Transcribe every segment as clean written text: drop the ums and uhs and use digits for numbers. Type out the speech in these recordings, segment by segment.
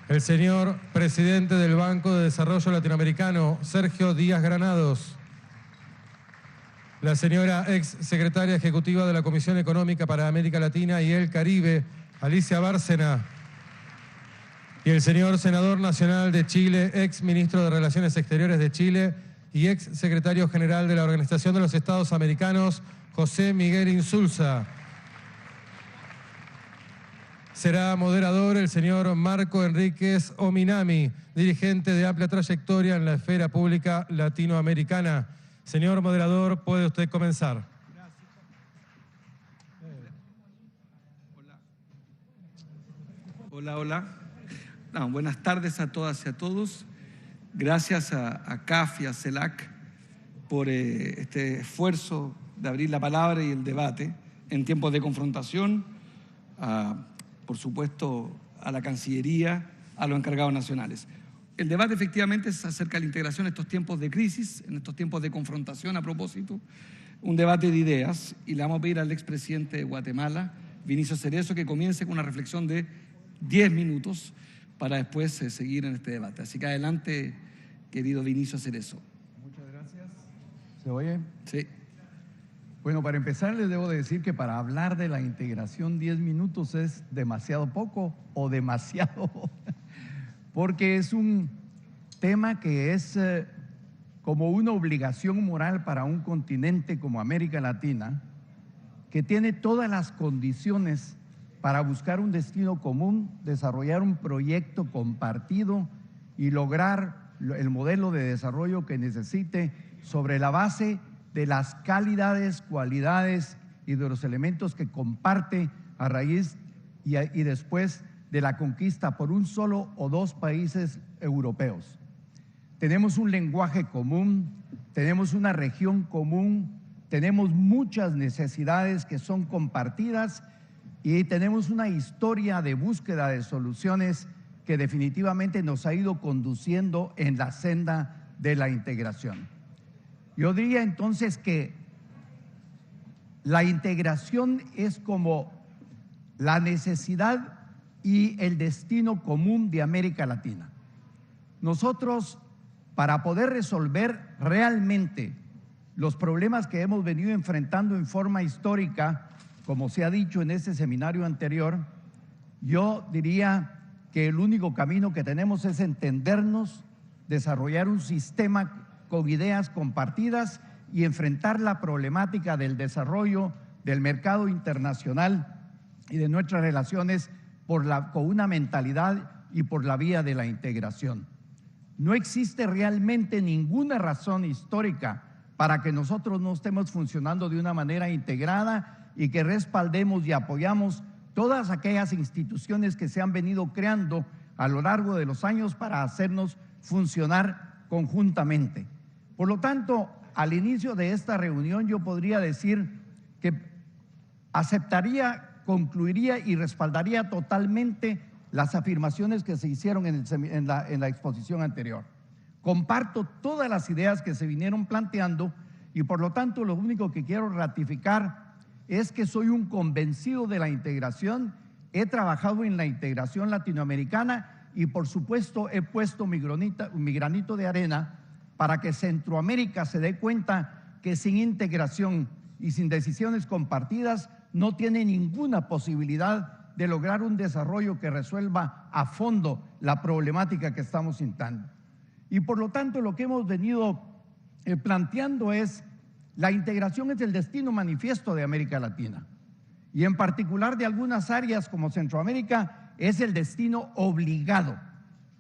El señor presidente del Banco de Desarrollo Latinoamericano, Sergio Díaz Granados. La señora ex secretaria ejecutiva de la Comisión Económica para América Latina y el Caribe, Alicia Bárcena. Y el señor senador nacional de Chile, ex ministro de Relaciones Exteriores de Chile y ex secretario general de la Organización de los Estados Americanos, José Miguel Insulza. Será moderador el señor Marco Enríquez Ominami, dirigente de amplia trayectoria en la esfera pública latinoamericana. Señor moderador, puede usted comenzar. Hola. Buenas tardes a todas y a todos. Gracias a CAF y a CELAC por este esfuerzo de abrir la palabra y el debate en tiempos de confrontación. Por supuesto, a la Cancillería, a los encargados nacionales. El debate efectivamente es acerca de la integración en estos tiempos de crisis, en estos tiempos de confrontación a propósito, un debate de ideas, y le vamos a pedir al expresidente de Guatemala, Vinicio Cerezo, que comience con una reflexión de 10 minutos para después seguir en este debate. Así que adelante, querido Vinicio Cerezo. Muchas gracias. ¿Se oye? Sí. Bueno, para empezar les debo decir que para hablar de la integración 10 minutos es demasiado poco o demasiado, porque es un tema que es como una obligación moral para un continente como América Latina, que tiene todas las condiciones para buscar un destino común, desarrollar un proyecto compartido y lograr el modelo de desarrollo que necesite sobre la base de las calidades, cualidades y de los elementos que comparte a raíz y después de la conquista por un solo o dos países europeos. Tenemos un lenguaje común, tenemos una región común, tenemos muchas necesidades que son compartidas y tenemos una historia de búsqueda de soluciones que definitivamente nos ha ido conduciendo en la senda de la integración. Yo diría entonces que la integración es como la necesidad y el destino común de América Latina. Nosotros, para poder resolver realmente los problemas que hemos venido enfrentando en forma histórica, como se ha dicho en este seminario anterior, yo diría que el único camino que tenemos es entendernos, desarrollar un sistema con ideas compartidas y enfrentar la problemática del desarrollo del mercado internacional y de nuestras relaciones con una mentalidad y por la vía de la integración. No existe realmente ninguna razón histórica para que nosotros no estemos funcionando de una manera integrada y que respaldemos y apoyamos todas aquellas instituciones que se han venido creando a lo largo de los años para hacernos funcionar conjuntamente. Por lo tanto, al inicio de esta reunión yo podría decir que aceptaría, concluiría y respaldaría totalmente las afirmaciones que se hicieron en la exposición anterior. Comparto todas las ideas que se vinieron planteando y por lo tanto lo único que quiero ratificar es que soy un convencido de la integración, he trabajado en la integración latinoamericana y por supuesto he puesto mi granito de arena para que Centroamérica se dé cuenta que sin integración y sin decisiones compartidas no tiene ninguna posibilidad de lograr un desarrollo que resuelva a fondo la problemática que estamos sintiendo. Y por lo tanto lo que hemos venido planteando es la integración es el destino manifiesto de América Latina y en particular de algunas áreas como Centroamérica es el destino obligado.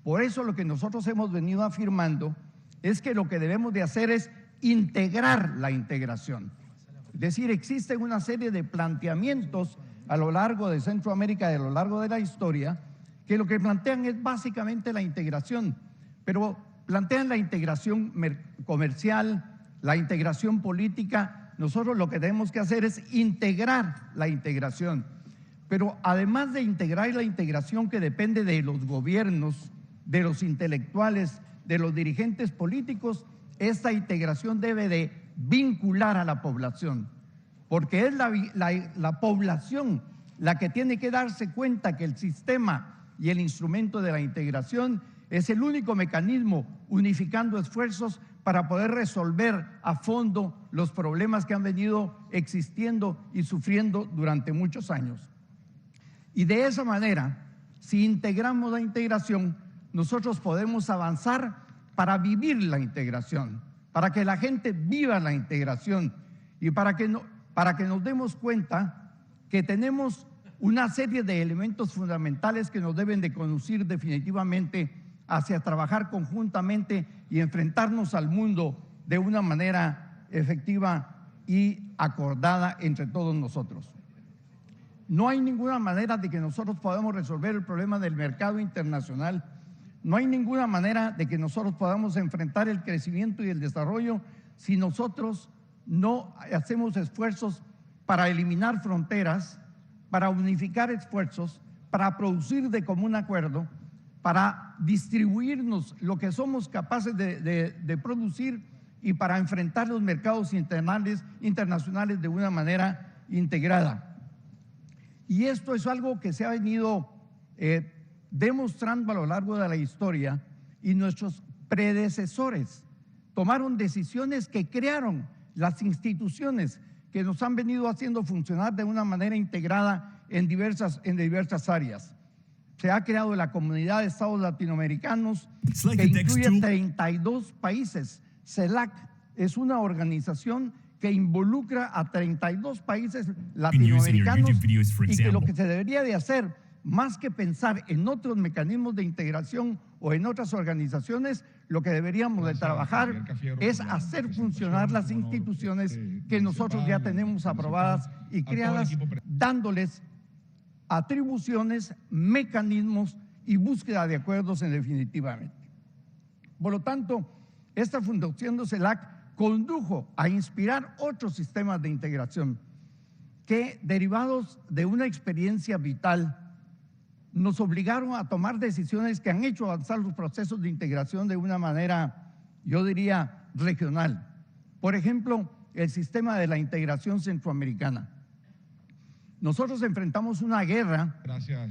Por eso lo que nosotros hemos venido afirmando es que lo que debemos de hacer es integrar la integración. Es decir, existen una serie de planteamientos a lo largo de Centroamérica y a lo largo de la historia que lo que plantean es básicamente la integración, pero plantean la integración comercial, la integración política. Nosotros lo que tenemos que hacer es integrar la integración, pero además de integrar la integración que depende de los gobiernos, de los intelectuales, de los dirigentes políticos, esta integración debe de vincular a la población, porque es la población la que tiene que darse cuenta que el sistema y el instrumento de la integración es el único mecanismo unificando esfuerzos para poder resolver a fondo los problemas que han venido existiendo y sufriendo durante muchos años. Y de esa manera, si integramos la integración, nosotros podemos avanzar para vivir la integración, para que la gente viva la integración y para que nos demos cuenta que tenemos una serie de elementos fundamentales que nos deben de conducir definitivamente hacia trabajar conjuntamente y enfrentarnos al mundo de una manera efectiva y acordada entre todos nosotros. No hay ninguna manera de que nosotros podamos resolver el problema del mercado internacional. No hay ninguna manera de que nosotros podamos enfrentar el crecimiento y el desarrollo si nosotros no hacemos esfuerzos para eliminar fronteras, para unificar esfuerzos, para producir de común acuerdo, para distribuirnos lo que somos capaces de producir y para enfrentar los mercados internacionales de una manera integrada. Y esto es algo que se ha venido demostrando a lo largo de la historia, y nuestros predecesores tomaron decisiones que crearon las instituciones que nos han venido haciendo funcionar de una manera integrada en diversas áreas. Se ha creado la Comunidad de Estados Latinoamericanos, que incluye 32 países. CELAC es una organización que involucra a 32 países latinoamericanos y que lo que se debería de hacer, más que pensar en otros mecanismos de integración o en otras organizaciones, lo que deberíamos de trabajar es hacer funcionar las instituciones que nosotros ya tenemos aprobadas y creadas, dándoles atribuciones, mecanismos y búsqueda de acuerdos en definitivamente. Por lo tanto, esta fundación de CELAC condujo a inspirar otros sistemas de integración que, derivados de una experiencia vital, nos obligaron a tomar decisiones que han hecho avanzar los procesos de integración de una manera, yo diría, regional. Por ejemplo, el sistema de la integración centroamericana. Nosotros enfrentamos una guerra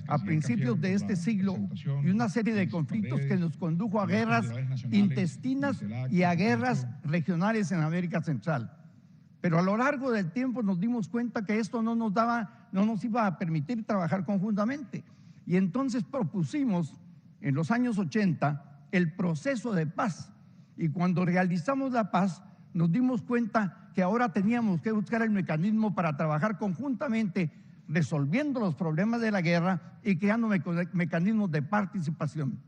a principios de este siglo y una serie de conflictos que nos condujo a guerras intestinas y a guerras regionales en América Central. Pero a lo largo del tiempo nos dimos cuenta que esto no nos iba a permitir trabajar conjuntamente. Y entonces propusimos en los años 80 el proceso de paz. Y cuando realizamos la paz, nos dimos cuenta que ahora teníamos que buscar el mecanismo para trabajar conjuntamente, resolviendo los problemas de la guerra y creando mecanismos de participación.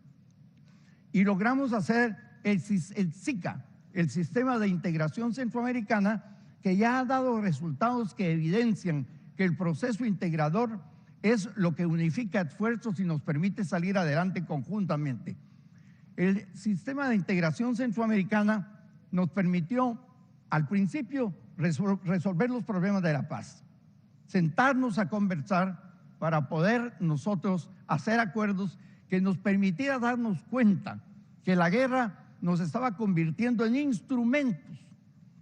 Y logramos hacer el SICA, el Sistema de Integración Centroamericana, que ya ha dado resultados que evidencian que el proceso integrador es lo que unifica esfuerzos y nos permite salir adelante conjuntamente. El Sistema de Integración Centroamericana nos permitió al principio resolver los problemas de la paz, sentarnos a conversar para poder nosotros hacer acuerdos que nos permitiera darnos cuenta que la guerra nos estaba convirtiendo en instrumentos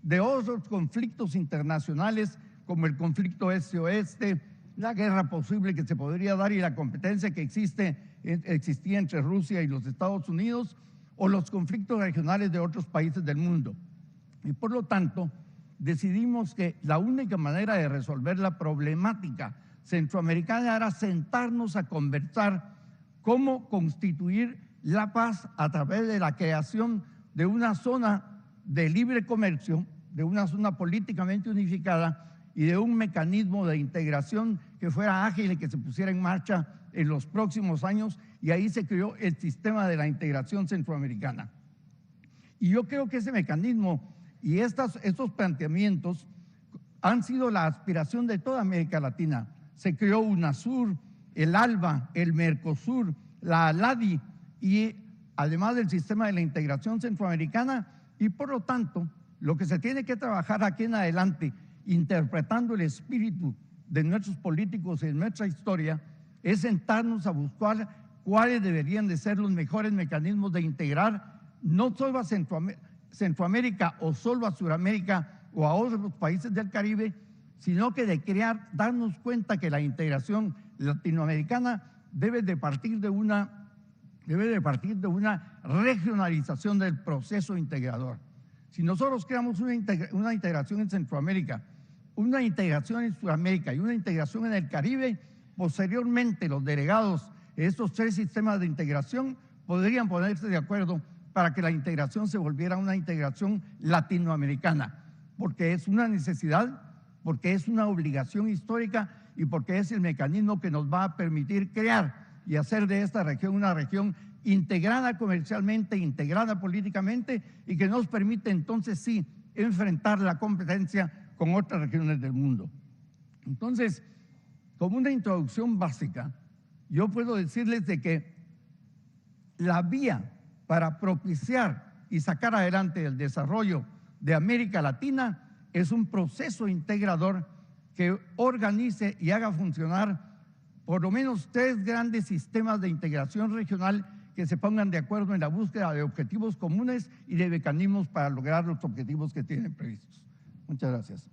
de otros conflictos internacionales como el conflicto este-oeste, la guerra posible que se podría dar y la competencia que existía entre Rusia y los Estados Unidos, o los conflictos regionales de otros países del mundo. Y por lo tanto, decidimos que la única manera de resolver la problemática centroamericana era sentarnos a conversar cómo constituir la paz a través de la creación de una zona de libre comercio, de una zona políticamente unificada y de un mecanismo de integración que fuera ágil y que se pusiera en marcha en los próximos años, y ahí se creó el Sistema de la Integración Centroamericana. Y yo creo que ese mecanismo y estos planteamientos han sido la aspiración de toda América Latina. Se creó UNASUR, el ALBA, el Mercosur, la ALADI, y además del Sistema de la Integración Centroamericana, y por lo tanto, lo que se tiene que trabajar aquí en adelante, interpretando el espíritu de nuestros políticos y de nuestra historia, es sentarnos a buscar cuáles deberían de ser los mejores mecanismos de integrar no solo a Centroamérica o solo a Sudamérica o a otros países del Caribe, sino que de darnos cuenta que la integración latinoamericana debe de partir de una regionalización del proceso integrador. Si nosotros creamos una integración en Centroamérica, una integración en Sudamérica y una integración en el Caribe, posteriormente los delegados de estos 3 sistemas de integración podrían ponerse de acuerdo para que la integración se volviera una integración latinoamericana, porque es una necesidad, porque es una obligación histórica y porque es el mecanismo que nos va a permitir crear y hacer de esta región una región integrada comercialmente, integrada políticamente y que nos permite entonces sí enfrentar la competencia con otras regiones del mundo. Entonces, como una introducción básica, yo puedo decirles de que la vía para propiciar y sacar adelante el desarrollo de América Latina es un proceso integrador que organice y haga funcionar por lo menos 3 grandes sistemas de integración regional que se pongan de acuerdo en la búsqueda de objetivos comunes y de mecanismos para lograr los objetivos que tienen previstos. Muchas gracias.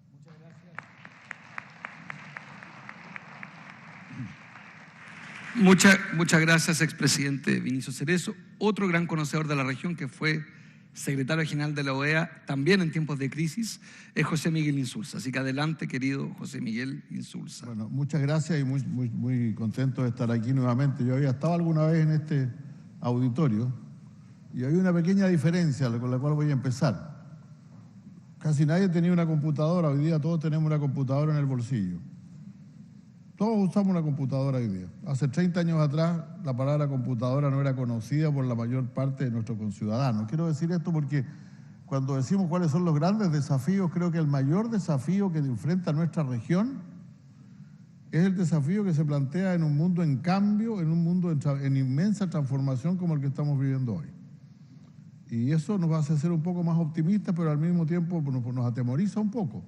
Muchas gracias, expresidente Vinicio Cerezo. Otro gran conocedor de la región que fue secretario general de la OEA, también en tiempos de crisis, es José Miguel Insulza. Así que adelante, querido José Miguel Insulza. Bueno, muchas gracias y muy contento de estar aquí nuevamente. Yo había estado alguna vez en este auditorio y hay una pequeña diferencia con la cual voy a empezar. Casi nadie tenía una computadora, hoy día todos tenemos una computadora en el bolsillo. Todos usamos una computadora hoy día. Hace 30 años atrás la palabra computadora no era conocida por la mayor parte de nuestros conciudadanos. Quiero decir esto porque cuando decimos cuáles son los grandes desafíos, creo que el mayor desafío que enfrenta nuestra región es el desafío que se plantea en un mundo en cambio, en un mundo en inmensa transformación como el que estamos viviendo hoy. Y eso nos hace ser un poco más optimistas, pero al mismo tiempo nos atemoriza un poco.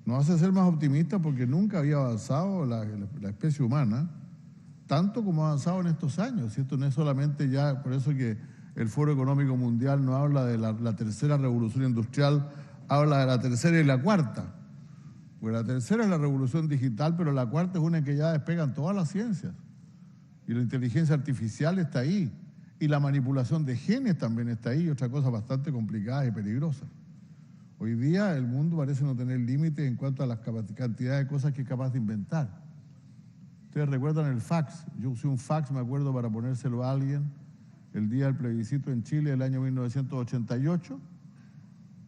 Nos hace ser más optimistas porque nunca había avanzado la especie humana tanto como ha avanzado en estos años. Y esto no es solamente ya, por eso que el Foro Económico Mundial no habla de la tercera revolución industrial, habla de la tercera y la cuarta. Pues la tercera es la revolución digital, pero la cuarta es una en que ya despegan todas las ciencias. Y la inteligencia artificial está ahí. Y la manipulación de genes también está ahí, y otra cosa bastante complicada y peligrosa. Hoy día el mundo parece no tener límites en cuanto a la cantidad de cosas que es capaz de inventar. Ustedes recuerdan el fax. Yo usé un fax, me acuerdo, para ponérselo a alguien el día del plebiscito en Chile del año 1988.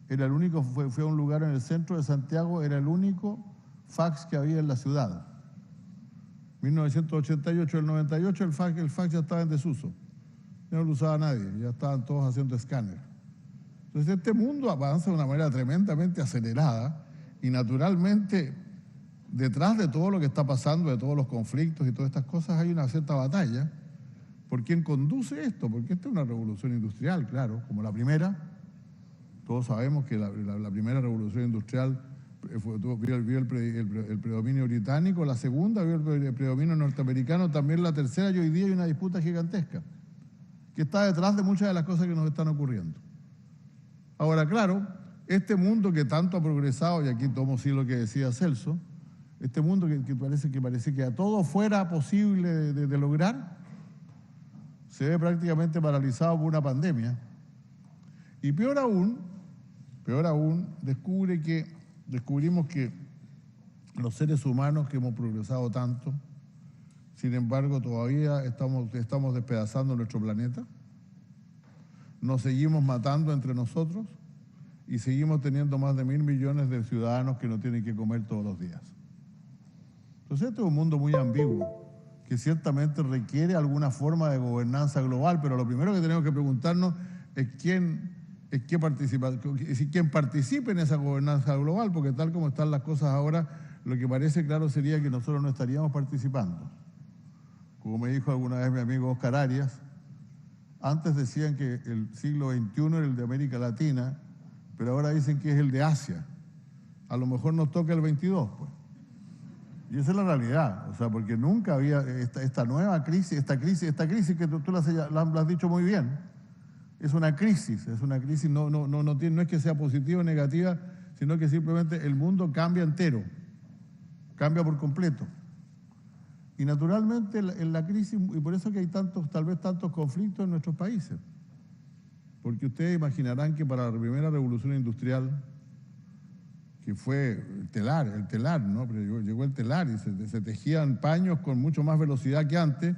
Era el único, fue a un lugar en el centro de Santiago, era el único fax que había en la ciudad. 1988, el 98, el fax ya estaba en desuso. Ya no lo usaba nadie, ya estaban todos haciendo escáner. Entonces este mundo avanza de una manera tremendamente acelerada y naturalmente detrás de todo lo que está pasando, de todos los conflictos y todas estas cosas, hay una cierta batalla por quién conduce esto, porque esta es una revolución industrial, claro, como la primera. Todos sabemos que la primera revolución industrial vio el predominio británico, la segunda vio el predominio norteamericano, también la tercera, y hoy día hay una disputa gigantesca que está detrás de muchas de las cosas que nos están ocurriendo. Ahora, claro, este mundo que tanto ha progresado, y aquí tomo sí lo que decía Celso, este mundo que parece que a todo fuera posible de lograr, se ve prácticamente paralizado por una pandemia. Y peor aún, descubrimos que los seres humanos que hemos progresado tanto, sin embargo, todavía estamos despedazando nuestro planeta, nos seguimos matando entre nosotros y seguimos teniendo más de 1.000 millones de ciudadanos que no tienen que comer todos los días. Entonces, este es un mundo muy ambiguo, que ciertamente requiere alguna forma de gobernanza global, pero lo primero que tenemos que preguntarnos es quién participe en esa gobernanza global, porque tal como están las cosas ahora, lo que parece claro sería que nosotros no estaríamos participando. Como me dijo alguna vez mi amigo Oscar Arias, antes decían que el siglo XXI era el de América Latina, pero ahora dicen que es el de Asia. A lo mejor nos toca el 22, pues. Y esa es la realidad, o sea, porque nunca había esta nueva crisis, esta crisis que tú la has dicho muy bien. Es una crisis, no es que sea positiva o negativa, sino que simplemente el mundo cambia entero, cambia por completo. Y naturalmente en la crisis, y por eso que hay tal vez tantos conflictos en nuestros países. Porque ustedes imaginarán que para la primera revolución industrial, que fue el telar, ¿no? Pero llegó el telar y se tejían paños con mucho más velocidad que antes,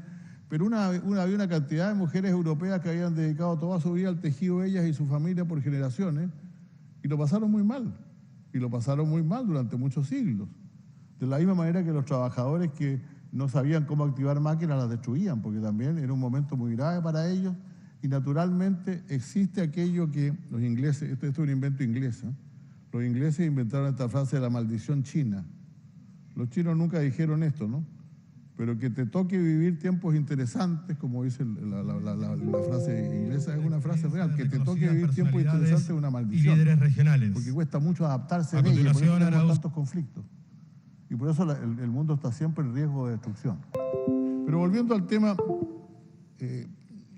pero había una cantidad de mujeres europeas que habían dedicado toda su vida al tejido, ellas y su familia por generaciones, y lo pasaron muy mal, durante muchos siglos. De la misma manera que los trabajadores que no sabían cómo activar máquinas las destruían, porque también era un momento muy grave para ellos, y naturalmente existe aquello que los ingleses, esto es un invento inglés, ¿eh? Los ingleses inventaron esta frase de la maldición china. Los chinos nunca dijeron esto, ¿no? Pero que te toque vivir tiempos interesantes, como dice la frase inglesa, es una frase real, que te toque vivir tiempos interesantes es una maldición. Y líderes regionales. Porque cuesta mucho adaptarse a ella, y por eso tenemos tantos conflictos. Y por eso el mundo está siempre en riesgo de destrucción. Pero volviendo al tema,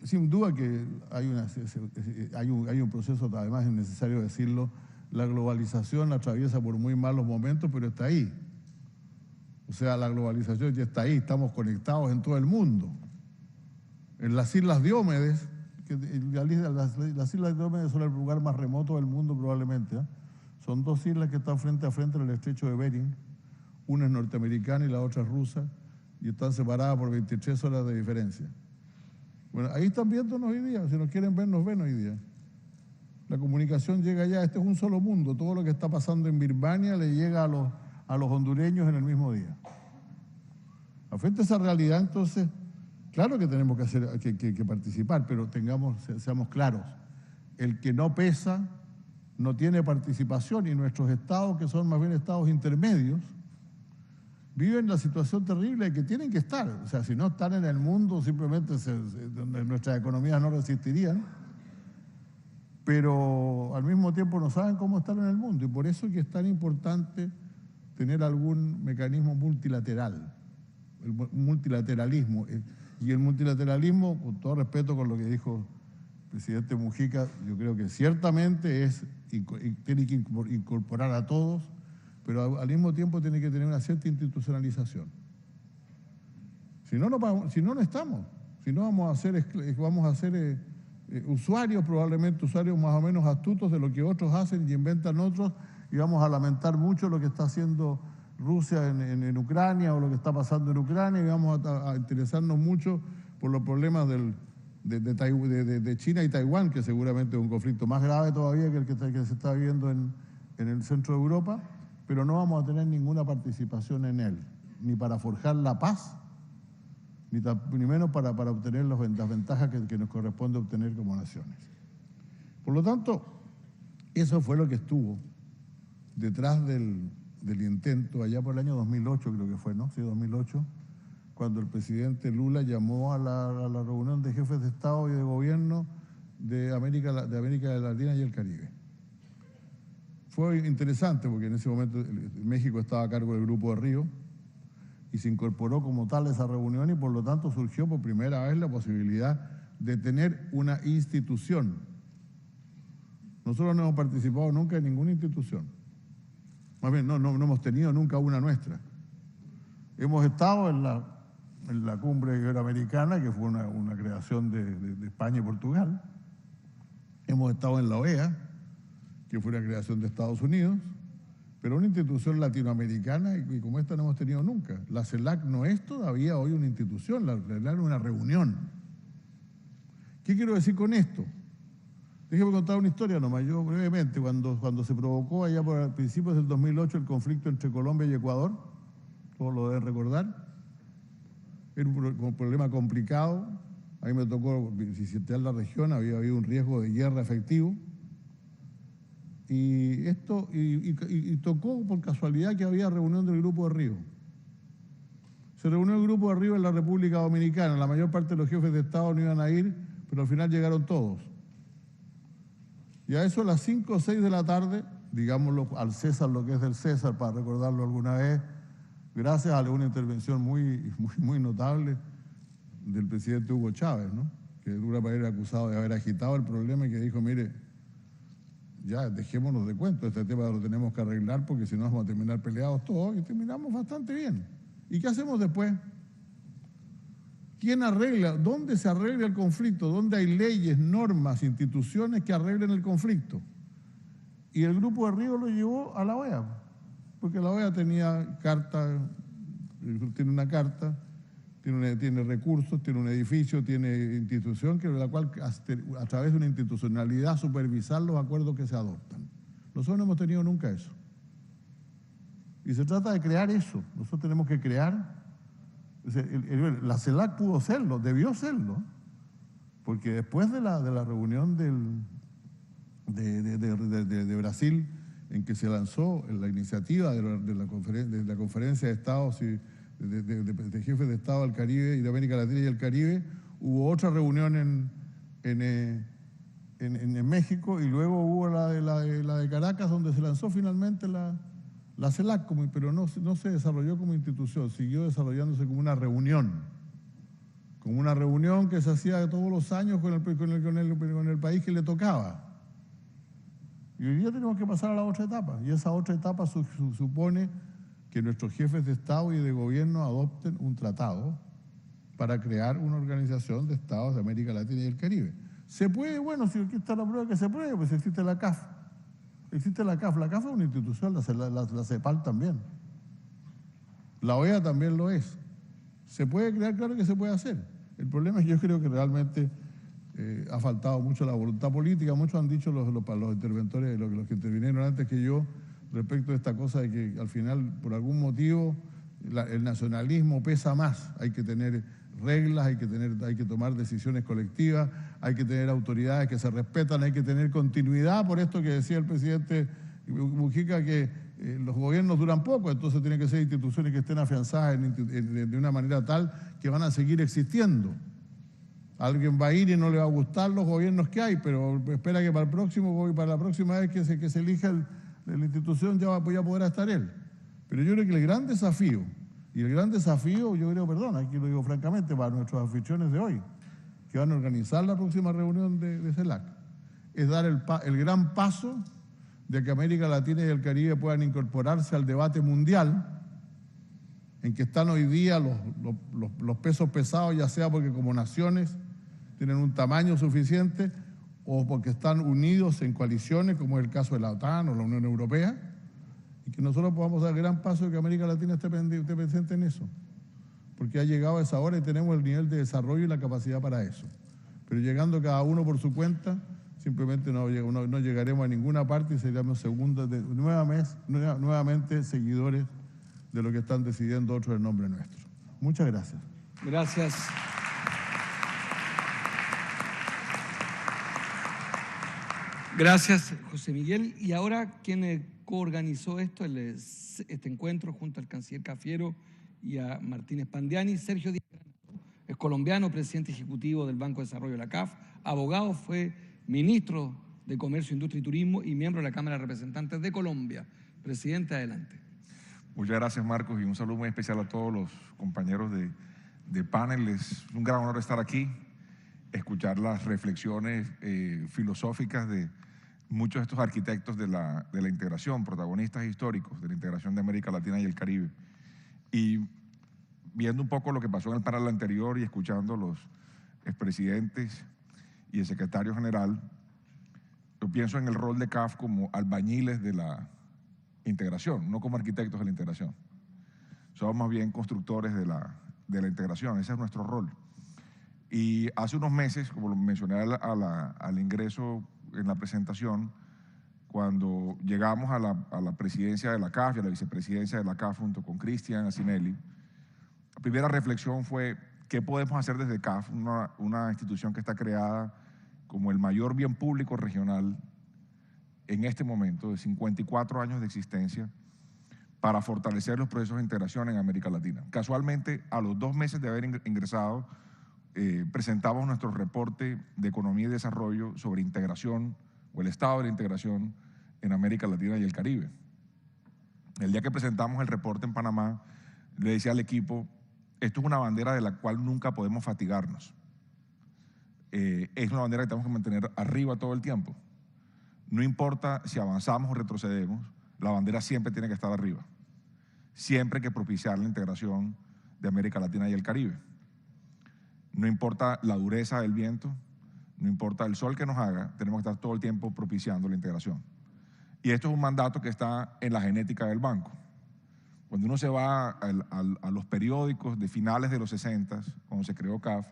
sin duda que hay un proceso, además es necesario decirlo, la globalización atraviesa por muy malos momentos, pero está ahí. O sea, la globalización ya está ahí, estamos conectados en todo el mundo. En las Islas Diómedes, las Islas Diómedes son el lugar más remoto del mundo probablemente, ¿eh? Son dos islas que están frente a frente en el estrecho de Bering, una es norteamericana y la otra es rusa, y están separadas por 23 horas de diferencia. Bueno, ahí están viéndonos hoy día, si nos quieren ver, nos ven hoy día. La comunicación llega allá, este es un solo mundo, todo lo que está pasando en Birmania le llega a los hondureños en el mismo día. Frente a esa realidad, entonces, claro que tenemos que participar, pero seamos claros, el que no pesa no tiene participación, y nuestros estados, que son más bien estados intermedios, viven la situación terrible de que tienen que estar. O sea, si no están en el mundo, simplemente nuestras economías no resistirían, pero al mismo tiempo no saben cómo estar en el mundo, y por eso es que es tan importante tener algún mecanismo multilateral, el multilateralismo. Y el multilateralismo, con todo respeto con lo que dijo el presidente Mujica, yo creo que ciertamente tiene que incorporar a todos, pero al mismo tiempo tiene que tener una cierta institucionalización. Si no, no estamos. Si no, vamos a ser usuarios, probablemente usuarios más o menos astutos de lo que otros hacen y inventan otros, y vamos a lamentar mucho lo que está haciendo Rusia en Ucrania, o lo que está pasando en Ucrania, y vamos a interesarnos mucho por los problemas de China y Taiwán, que seguramente es un conflicto más grave todavía que el que se está viviendo en el centro de Europa, pero no vamos a tener ninguna participación en él, ni para forjar la paz, ni menos para obtener las ventajas que nos corresponde obtener como naciones. Por lo tanto, eso fue lo que estuvo detrás del intento, allá por el año 2008 creo que fue, ¿no? Sí, 2008, cuando el presidente Lula llamó a la reunión de jefes de Estado y de Gobierno de América Latina y el Caribe. Fue interesante porque en ese momento México estaba a cargo del Grupo de Río y se incorporó como tal a esa reunión, y por lo tanto surgió por primera vez la posibilidad de tener una institución. Nosotros no hemos participado nunca en ninguna institución. Más bien, no hemos tenido nunca una nuestra. Hemos estado en la cumbre iberoamericana, que fue una creación de España y Portugal. Hemos estado en la OEA, que fue una creación de Estados Unidos, pero una institución latinoamericana y como esta no hemos tenido nunca. La CELAC no es todavía hoy una institución, la CELAC es una reunión. ¿Qué quiero decir con esto? Déjeme contar una historia nomás, yo brevemente, cuando se provocó allá por principios del 2008 el conflicto entre Colombia y Ecuador, todos lo deben recordar, era un problema complicado, a mí me tocó visitar la región, había habido un riesgo de guerra efectivo, y tocó por casualidad que había reunión del Grupo de Río. Se reunió el Grupo de Río en la República Dominicana, la mayor parte de los jefes de Estado no iban a ir, pero al final llegaron todos. Y a eso a las 5 o 6 de la tarde, digámoslo al César lo que es del César, para recordarlo alguna vez, gracias a una intervención muy notable del presidente Hugo Chávez, ¿no? Que de alguna manera acusado de haber agitado el problema y que dijo, mire, ya dejémonos de cuento, este tema lo tenemos que arreglar porque si no vamos a terminar peleados todos, y terminamos bastante bien. ¿Y qué hacemos después? ¿Quién arregla? ¿Dónde se arregla el conflicto? ¿Dónde hay leyes, normas, instituciones que arreglen el conflicto? Y el Grupo de Río lo llevó a la OEA, porque la OEA tenía carta, tiene una carta, tiene recursos, tiene un edificio, tiene institución, que la cual a través de una institucionalidad supervisar los acuerdos que se adoptan. Nosotros no hemos tenido nunca eso. Y se trata de crear eso. Nosotros tenemos que crear. La CELAC pudo serlo, debió serlo, porque después de la reunión de Brasil, en que se lanzó la iniciativa de la Conferencia de Estados y de Jefes de Estado del Caribe y de América Latina y el Caribe, hubo otra reunión en México, y luego hubo la de Caracas, donde se lanzó finalmente la CELAC, pero no se desarrolló como institución, siguió desarrollándose como una reunión que se hacía todos los años con el país que le tocaba. Y hoy día tenemos que pasar a la otra etapa, y esa otra etapa supone que nuestros jefes de Estado y de gobierno adopten un tratado para crear una organización de estados de América Latina y el Caribe. ¿Se puede? Bueno, si aquí está la prueba que se puede, pues existe la CAF. Existe la CAF. La CAF es una institución, la CEPAL también. La OEA también lo es. ¿Se puede crear? Claro que se puede hacer. El problema es que yo creo que realmente ha faltado mucho la voluntad política. Muchos han dicho los interventores, los que intervinieron antes que yo, respecto a esta cosa de que al final, por algún motivo, el nacionalismo pesa más. Hay que tener reglas, hay que tomar decisiones colectivas, hay que tener autoridades que se respetan, hay que tener continuidad. Por esto que decía el presidente Mujica, que los gobiernos duran poco, entonces tienen que ser instituciones que estén afianzadas de una manera tal que van a seguir existiendo. Alguien va a ir y no le va a gustar los gobiernos que hay, pero espera que para la próxima vez que se elija la institución ya podrá estar él. Pero yo creo que el gran desafío, yo creo, perdón, aquí lo digo francamente, para nuestros anfitriones de hoy, que van a organizar la próxima reunión de CELAC, es dar el gran paso de que América Latina y el Caribe puedan incorporarse al debate mundial en que están hoy día los pesos pesados, ya sea porque como naciones tienen un tamaño suficiente o porque están unidos en coaliciones, como es el caso de la OTAN o la Unión Europea, y que nosotros podamos dar el gran paso de que América Latina esté presente en eso, porque ha llegado a esa hora y tenemos el nivel de desarrollo y la capacidad para eso. Pero llegando cada uno por su cuenta, simplemente no llegaremos a ninguna parte y seríamos nuevamente seguidores de lo que están decidiendo otros en nombre nuestro. Muchas gracias. Gracias. Gracias, José Miguel. Y ahora, ¿quién coorganizó este encuentro junto al canciller Cafiero y a Martínez Pandiani? Sergio Díaz Granado es colombiano, presidente ejecutivo del Banco de Desarrollo de la CAF, abogado, fue ministro de Comercio, Industria y Turismo y miembro de la Cámara de Representantes de Colombia. Presidente, adelante. Muchas gracias, Marcos, y un saludo muy especial a todos los compañeros de panel. Es un gran honor estar aquí, escuchar las reflexiones filosóficas de muchos de estos arquitectos de la integración, protagonistas históricos de la integración de América Latina y el Caribe. Y viendo un poco lo que pasó en el panel anterior y escuchando los expresidentes y el secretario general, yo pienso en el rol de CAF como albañiles de la integración, no como arquitectos de la integración. Somos más bien constructores de la integración, ese es nuestro rol. Y hace unos meses, como lo mencioné al ingreso en la presentación, cuando llegamos a la presidencia de la CAF y a la vicepresidencia de la CAF junto con Cristian Asinelli, la primera reflexión fue qué podemos hacer desde CAF, una institución que está creada como el mayor bien público regional en este momento, de 54 años de existencia, para fortalecer los procesos de integración en América Latina. Casualmente, a los 2 meses de haber ingresado, presentamos nuestro reporte de economía y desarrollo sobre integración o el estado de la integración en América Latina y el Caribe. El día que presentamos el reporte en Panamá, le decía al equipo, esto es una bandera de la cual nunca podemos fatigarnos. Es una bandera que tenemos que mantener arriba todo el tiempo. No importa si avanzamos o retrocedemos, la bandera siempre tiene que estar arriba. Siempre hay que propiciar la integración de América Latina y el Caribe. No importa la dureza del viento, no importa el sol que nos haga, tenemos que estar todo el tiempo propiciando la integración. Y esto es un mandato que está en la genética del banco. Cuando uno se va a los periódicos de finales de los 60, cuando se creó CAF,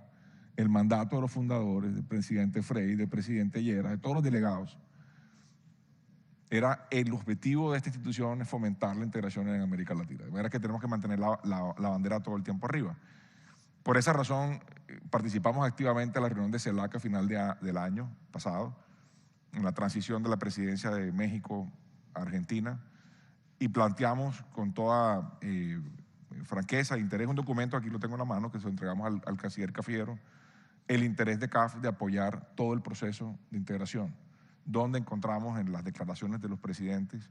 el mandato de los fundadores, del presidente Frey, del presidente Lleras, de todos los delegados, era el objetivo de esta institución es fomentar la integración en América Latina. De manera que tenemos que mantener la bandera todo el tiempo arriba. Por esa razón, participamos activamente en la reunión de CELAC a final del año pasado, en la transición de la presidencia de México a Argentina, y planteamos con toda franqueza e interés un documento, aquí lo tengo en la mano, que se lo entregamos al canciller Cafiero, el interés de CAF de apoyar todo el proceso de integración, donde encontramos en las declaraciones de los presidentes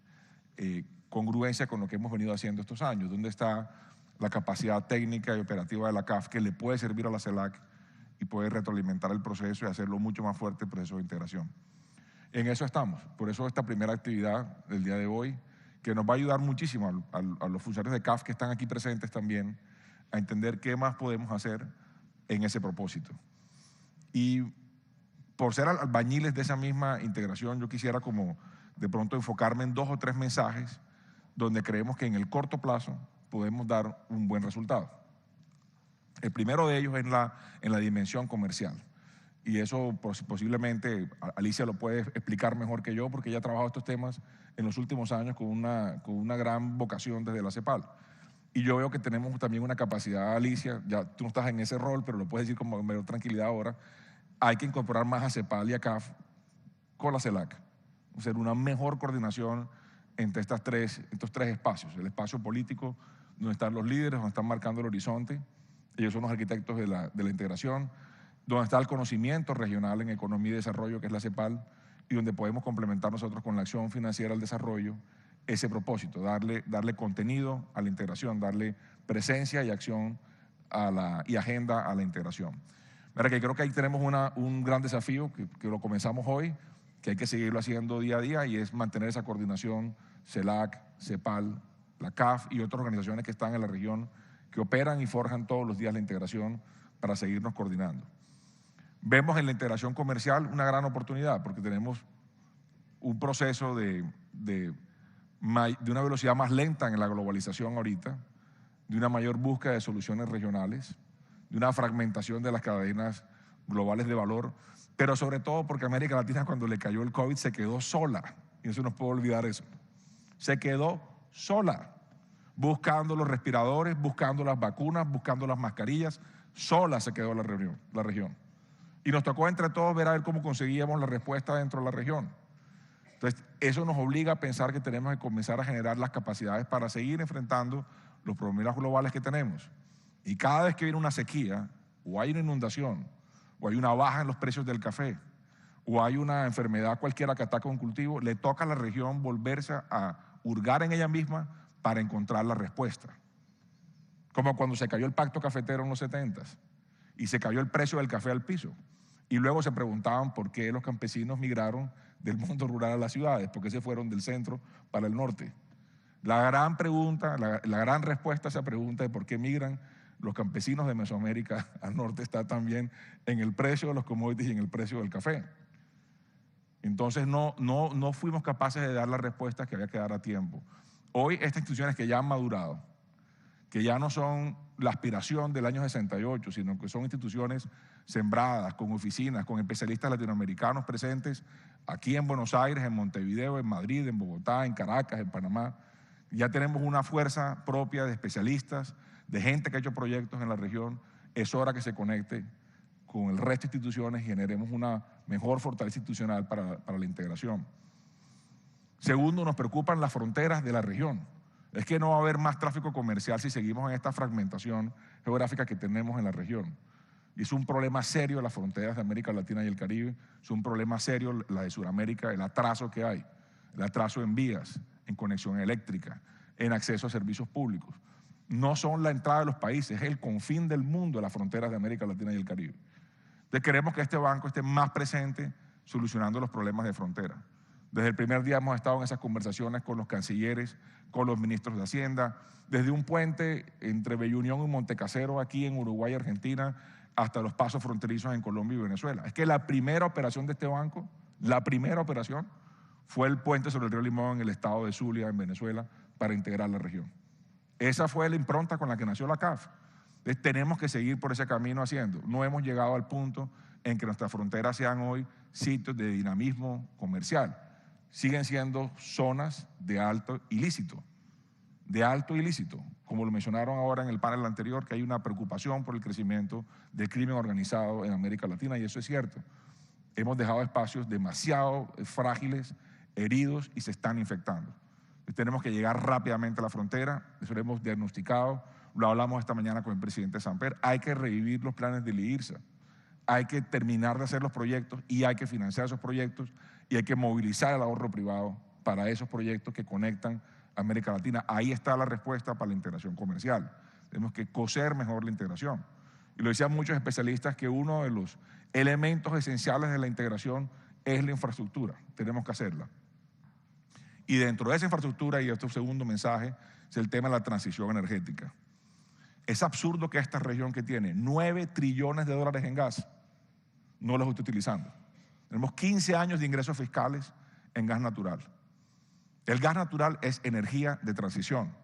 congruencia con lo que hemos venido haciendo estos años, donde está la capacidad técnica y operativa de la CAF que le puede servir a la CELAC y puede retroalimentar el proceso y hacerlo mucho más fuerte el proceso de integración. En eso estamos, por eso esta primera actividad del día de hoy, que nos va a ayudar muchísimo a los funcionarios de CAF que están aquí presentes también, a entender qué más podemos hacer en ese propósito. Y por ser albañiles de esa misma integración, yo quisiera como de pronto enfocarme en 2 o 3 mensajes donde creemos que en el corto plazo podemos dar un buen resultado. El primero de ellos es en la dimensión comercial. Y eso posiblemente Alicia lo puede explicar mejor que yo porque ella ha trabajado estos temas en los últimos años con una gran vocación desde la CEPAL. Y yo veo que tenemos también una capacidad, Alicia, ya tú no estás en ese rol, pero lo puedes decir con mayor tranquilidad ahora, hay que incorporar más a CEPAL y a CAF con la CELAC. Hacer una mejor coordinación entre estos 3 espacios. El espacio político, donde están los líderes, donde están marcando el horizonte. Ellos son los arquitectos de la integración. Donde está el conocimiento regional en economía y desarrollo, que es la CEPAL, y donde podemos complementar nosotros con la acción financiera al desarrollo ese propósito, darle contenido a la integración, darle presencia y acción y agenda a la integración. Mira, que creo que ahí tenemos un gran desafío que lo comenzamos hoy, que hay que seguirlo haciendo día a día, y es mantener esa coordinación CELAC, CEPAL, la CAF y otras organizaciones que están en la región, que operan y forjan todos los días la integración para seguirnos coordinando. Vemos en la integración comercial una gran oportunidad porque tenemos un proceso de una velocidad más lenta en la globalización ahorita, de una mayor búsqueda de soluciones regionales, de una fragmentación de las cadenas globales de valor, pero sobre todo porque América Latina cuando le cayó el COVID se quedó sola, y no se nos puede olvidar eso. Se quedó sola, buscando los respiradores, buscando las vacunas, buscando las mascarillas, sola se quedó la región. Y nos tocó entre todos ver a ver cómo conseguíamos la respuesta dentro de la región. Entonces, eso nos obliga a pensar que tenemos que comenzar a generar las capacidades para seguir enfrentando los problemas globales que tenemos. Y cada vez que viene una sequía, o hay una inundación, o hay una baja en los precios del café, o hay una enfermedad cualquiera que ataca un cultivo, le toca a la región volverse a hurgar en ella misma para encontrar la respuesta. Como cuando se cayó el pacto cafetero en los 70s y se cayó el precio del café al piso. Y luego se preguntaban por qué los campesinos migraron del mundo rural a las ciudades, por qué se fueron del centro para el norte. La gran pregunta, la gran respuesta a esa pregunta de por qué migran los campesinos de Mesoamérica al norte está también en el precio de los commodities y en el precio del café. Entonces no fuimos capaces de dar la respuesta que había que dar a tiempo. Hoy estas instituciones que ya han madurado, que ya no son la aspiración del año 68, sino que son instituciones sembradas, con oficinas, con especialistas latinoamericanos presentes aquí en Buenos Aires, en Montevideo, en Madrid, en Bogotá, en Caracas, en Panamá. Ya tenemos una fuerza propia de especialistas, de gente que ha hecho proyectos en la región. Es hora que se conecte con el resto de instituciones y generemos una mejor fortaleza institucional para la integración. Segundo, nos preocupan las fronteras de la región. Es que no va a haber más tráfico comercial si seguimos en esta fragmentación geográfica que tenemos en la región. Y es un problema serio las fronteras de América Latina y el Caribe, es un problema serio la de Sudamérica, el atraso que hay, el atraso en vías, en conexión eléctrica, en acceso a servicios públicos. No son la entrada de los países, es el confín del mundo de las fronteras de América Latina y el Caribe. Entonces queremos que este banco esté más presente solucionando los problemas de frontera. Desde el primer día hemos estado en esas conversaciones con los cancilleres, con los ministros de Hacienda, desde un puente entre Bella Unión y Montecasero aquí en Uruguay y Argentina, hasta los pasos fronterizos en Colombia y Venezuela. Es que la primera operación de este banco, la primera operación, fue el puente sobre el río Limón en el estado de Zulia, en Venezuela, para integrar la región. Esa fue la impronta con la que nació la CAF. Entonces, tenemos que seguir por ese camino haciendo. No hemos llegado al punto en que nuestras fronteras sean hoy sitios de dinamismo comercial. Siguen siendo zonas de alto ilícito. Como lo mencionaron ahora en el panel anterior, que hay una preocupación por el crecimiento del crimen organizado en América Latina, y eso es cierto. Hemos dejado espacios demasiado frágiles, heridos, y se están infectando. Entonces, tenemos que llegar rápidamente a la frontera, eso lo hemos diagnosticado, lo hablamos esta mañana con el presidente Samper. Hay que revivir los planes del IRSA, hay que terminar de hacer los proyectos y hay que financiar esos proyectos y hay que movilizar el ahorro privado para esos proyectos que conectan América Latina. Ahí está la respuesta para la integración comercial. Tenemos que coser mejor la integración. Y lo decían muchos especialistas que uno de los elementos esenciales de la integración es la infraestructura. Tenemos que hacerla. Y dentro de esa infraestructura, y este segundo mensaje, es el tema de la transición energética. Es absurdo que esta región que tiene 9 trillones de dólares en gas no los esté utilizando. Tenemos 15 años de ingresos fiscales en gas natural. El gas natural es energía de transición.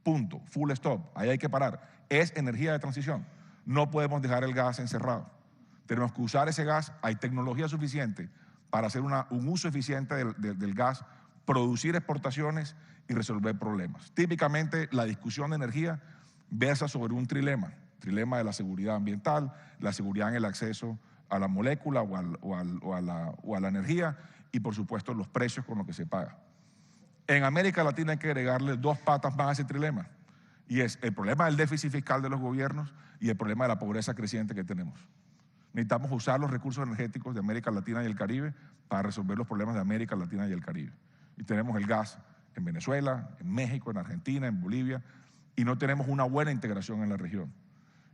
Punto. Full stop. Ahí hay que parar. Es energía de transición. No podemos dejar el gas encerrado. Tenemos que usar ese gas. Hay tecnología suficiente para hacer un uso eficiente del gas, producir exportaciones y resolver problemas. Típicamente, la discusión de energía versa sobre un trilema de la seguridad ambiental, la seguridad en el acceso a la molécula o a la energía y, por supuesto, los precios con los que se paga. En América Latina hay que agregarle 2 patas más a ese trilema, y es el problema del déficit fiscal de los gobiernos y el problema de la pobreza creciente que tenemos. Necesitamos usar los recursos energéticos de América Latina y el Caribe para resolver los problemas de América Latina y el Caribe. Y tenemos el gas en Venezuela, en México, en Argentina, en Bolivia, y no tenemos una buena integración en la región.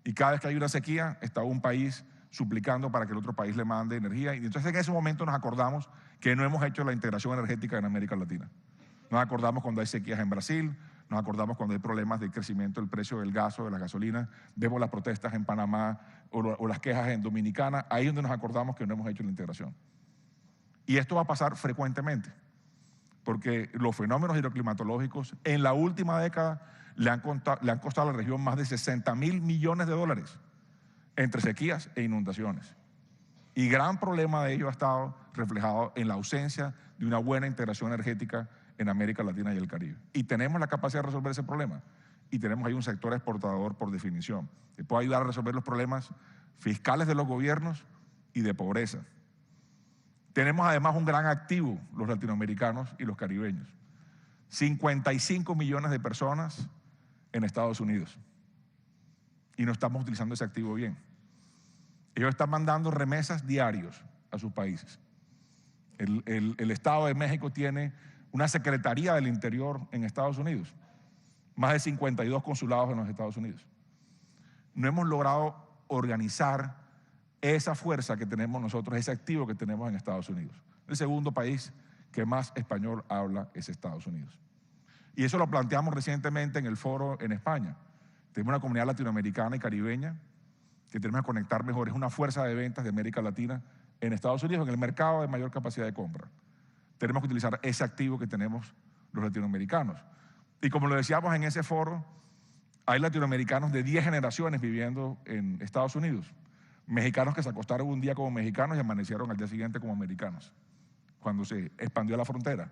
Y cada vez que hay una sequía, está un país suplicando para que el otro país le mande energía, y entonces en ese momento nos acordamos que no hemos hecho la integración energética en América Latina. Nos acordamos cuando hay sequías en Brasil, nos acordamos cuando hay problemas de crecimiento del precio del gas o de la gasolina, vemos las protestas en Panamá o las quejas en Dominicana, ahí es donde nos acordamos que no hemos hecho la integración. Y esto va a pasar frecuentemente, porque los fenómenos hidroclimatológicos en la última década le han costado a la región más de 60.000 millones de dólares entre sequías e inundaciones. Y gran problema de ello ha estado reflejado en la ausencia de una buena integración energética en América Latina y el Caribe. Y tenemos la capacidad de resolver ese problema. Y tenemos ahí un sector exportador por definición, que puede ayudar a resolver los problemas fiscales de los gobiernos y de pobreza. Tenemos además un gran activo, los latinoamericanos y los caribeños. 55 millones de personas en Estados Unidos. Y no estamos utilizando ese activo bien. Ellos están mandando remesas diarios a sus países. El Estado de México tiene una Secretaría del Interior en Estados Unidos, más de 52 consulados en los Estados Unidos. No hemos logrado organizar esa fuerza que tenemos nosotros, ese activo que tenemos en Estados Unidos. El segundo país que más español habla es Estados Unidos. Y eso lo planteamos recientemente en el foro en España. Tenemos una comunidad latinoamericana y caribeña que tenemos que conectar mejor. Es una fuerza de ventas de América Latina en Estados Unidos, en el mercado de mayor capacidad de compra. Tenemos que utilizar ese activo que tenemos los latinoamericanos. Y como lo decíamos en ese foro, hay latinoamericanos de 10 generaciones viviendo en Estados Unidos. Mexicanos que se acostaron un día como mexicanos y amanecieron al día siguiente como americanos, cuando se expandió la frontera.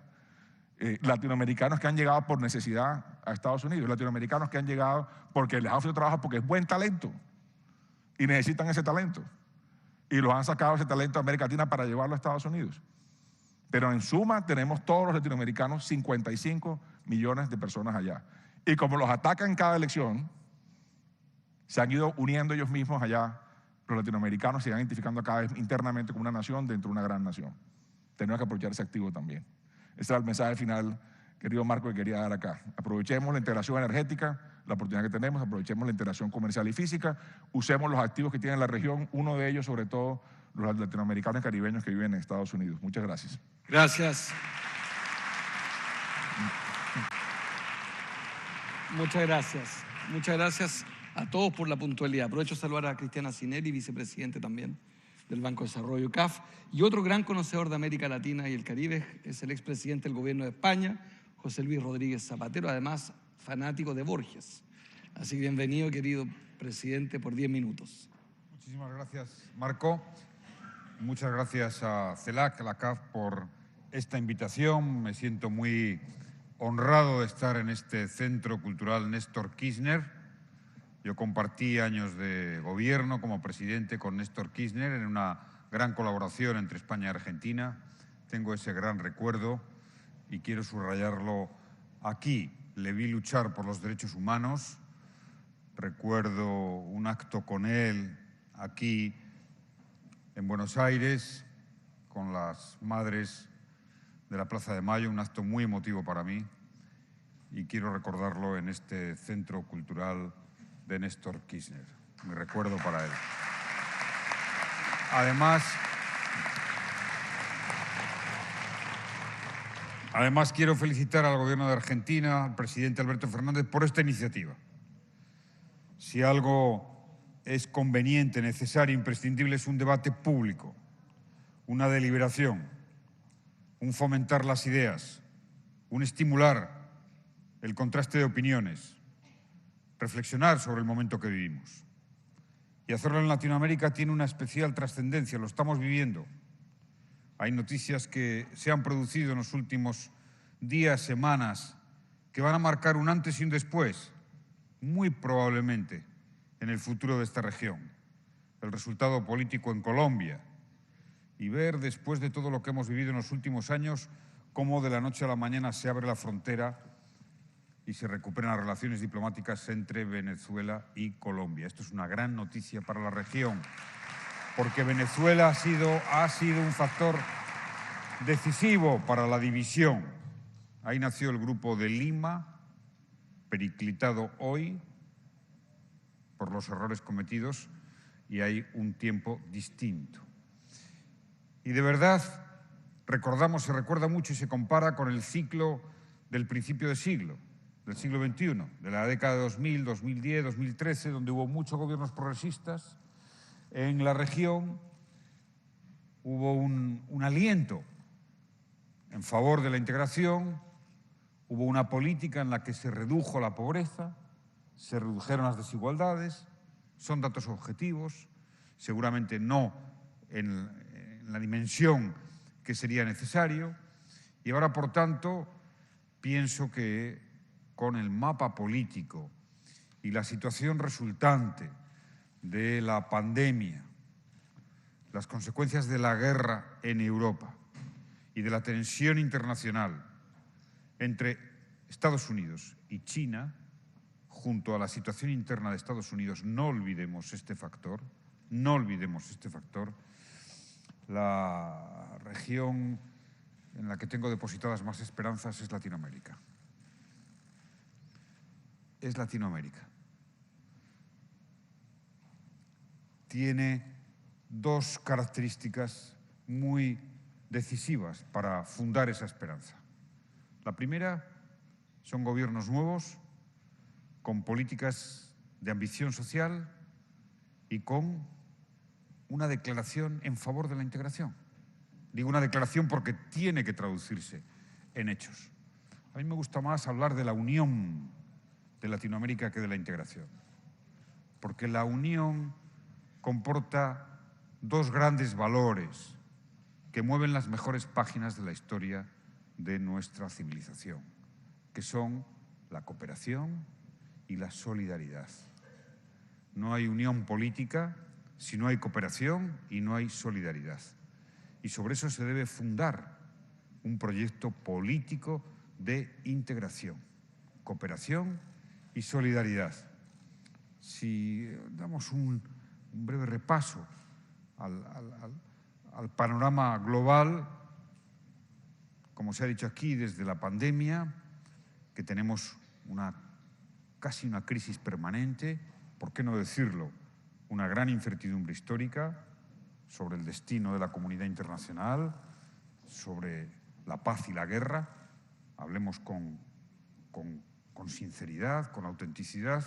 Latinoamericanos que han llegado por necesidad a Estados Unidos, latinoamericanos que han llegado porque les ha ofrecido trabajo porque es buen talento y necesitan ese talento. Y los han sacado ese talento a América Latina para llevarlo a Estados Unidos. Pero en suma tenemos todos los latinoamericanos, 55 millones de personas allá. Y como los atacan en cada elección, se han ido uniendo ellos mismos allá. Los latinoamericanos se van identificando cada vez internamente como una nación dentro de una gran nación. Tenemos que aprovechar ese activo también. Ese era el mensaje final, querido Marco, que quería dar acá. Aprovechemos la integración energética, la oportunidad que tenemos, aprovechemos la integración comercial y física, usemos los activos que tiene la región, uno de ellos sobre todo los latinoamericanos y caribeños que viven en Estados Unidos. Muchas gracias. Gracias. Muchas gracias. Muchas gracias a todos por la puntualidad. Aprovecho a saludar a Cristiana Cinelli, vicepresidente también del Banco de Desarrollo CAF, y otro gran conocedor de América Latina y el Caribe es el expresidente del Gobierno de España, José Luis Rodríguez Zapatero, además fanático de Borges. Así que bienvenido, querido presidente, por 10 minutos. Muchísimas gracias, Marco. Muchas gracias a CELAC, a la CAF, por esta invitación. Me siento muy honrado de estar en este Centro Cultural Néstor Kirchner. Yo compartí años de gobierno como presidente con Néstor Kirchner en una gran colaboración entre España y Argentina. Tengo ese gran recuerdo y quiero subrayarlo aquí. Le vi luchar por los derechos humanos. Recuerdo un acto con él aquí en Buenos Aires, con las madres de la Plaza de Mayo, un acto muy emotivo para mí, y quiero recordarlo en este Centro Cultural de Néstor Kirchner. Mi recuerdo para él. Además, quiero felicitar al Gobierno de Argentina, al presidente Alberto Fernández, por esta iniciativa. Si algo es conveniente, necesario, imprescindible, es un debate público, una deliberación, un fomentar las ideas, un estimular el contraste de opiniones, reflexionar sobre el momento que vivimos. Y hacerlo en Latinoamérica tiene una especial trascendencia, lo estamos viviendo. Hay noticias que se han producido en los últimos días, semanas, que van a marcar un antes y un después, muy probablemente, en el futuro de esta región. El resultado político en Colombia, y ver, después de todo lo que hemos vivido en los últimos años, cómo de la noche a la mañana se abre la frontera y se recuperan las relaciones diplomáticas entre Venezuela y Colombia. Esto es una gran noticia para la región, porque Venezuela ha sido un factor decisivo para la división. Ahí nació el Grupo de Lima, periclitado hoy por los errores cometidos, y hay un tiempo distinto. Y de verdad, se recuerda mucho y se compara con el ciclo del principio de siglo, del siglo XXI, de la década de 2000, 2010, 2013, donde hubo muchos gobiernos progresistas en la región. Hubo un aliento en favor de la integración, hubo una política en la que se redujo la pobreza, se redujeron las desigualdades, son datos objetivos, seguramente no en la dimensión que sería necesario, y ahora, por tanto, pienso que con el mapa político y la situación resultante de la pandemia, las consecuencias de la guerra en Europa y de la tensión internacional entre Estados Unidos y China, junto a la situación interna de Estados Unidos, no olvidemos este factor, la región en la que tengo depositadas más esperanzas es Latinoamérica. Es Latinoamérica. Tiene dos características muy decisivas para fundar esa esperanza. La primera son gobiernos nuevos, con políticas de ambición social y con una declaración en favor de la integración. Digo una declaración porque tiene que traducirse en hechos. A mí me gusta más hablar de la unión de Latinoamérica que de la integración, porque la unión comporta dos grandes valores que mueven las mejores páginas de la historia de nuestra civilización, que son la cooperación y la solidaridad. No hay unión política si no hay cooperación y no hay solidaridad. Y sobre eso se debe fundar un proyecto político de integración, cooperación y solidaridad. Si damos un breve repaso al panorama global, como se ha dicho aquí, desde la pandemia, que tenemos casi una crisis permanente, ¿por qué no decirlo? Una gran incertidumbre histórica sobre el destino de la comunidad internacional, sobre la paz y la guerra. Hablemos con sinceridad, con autenticidad.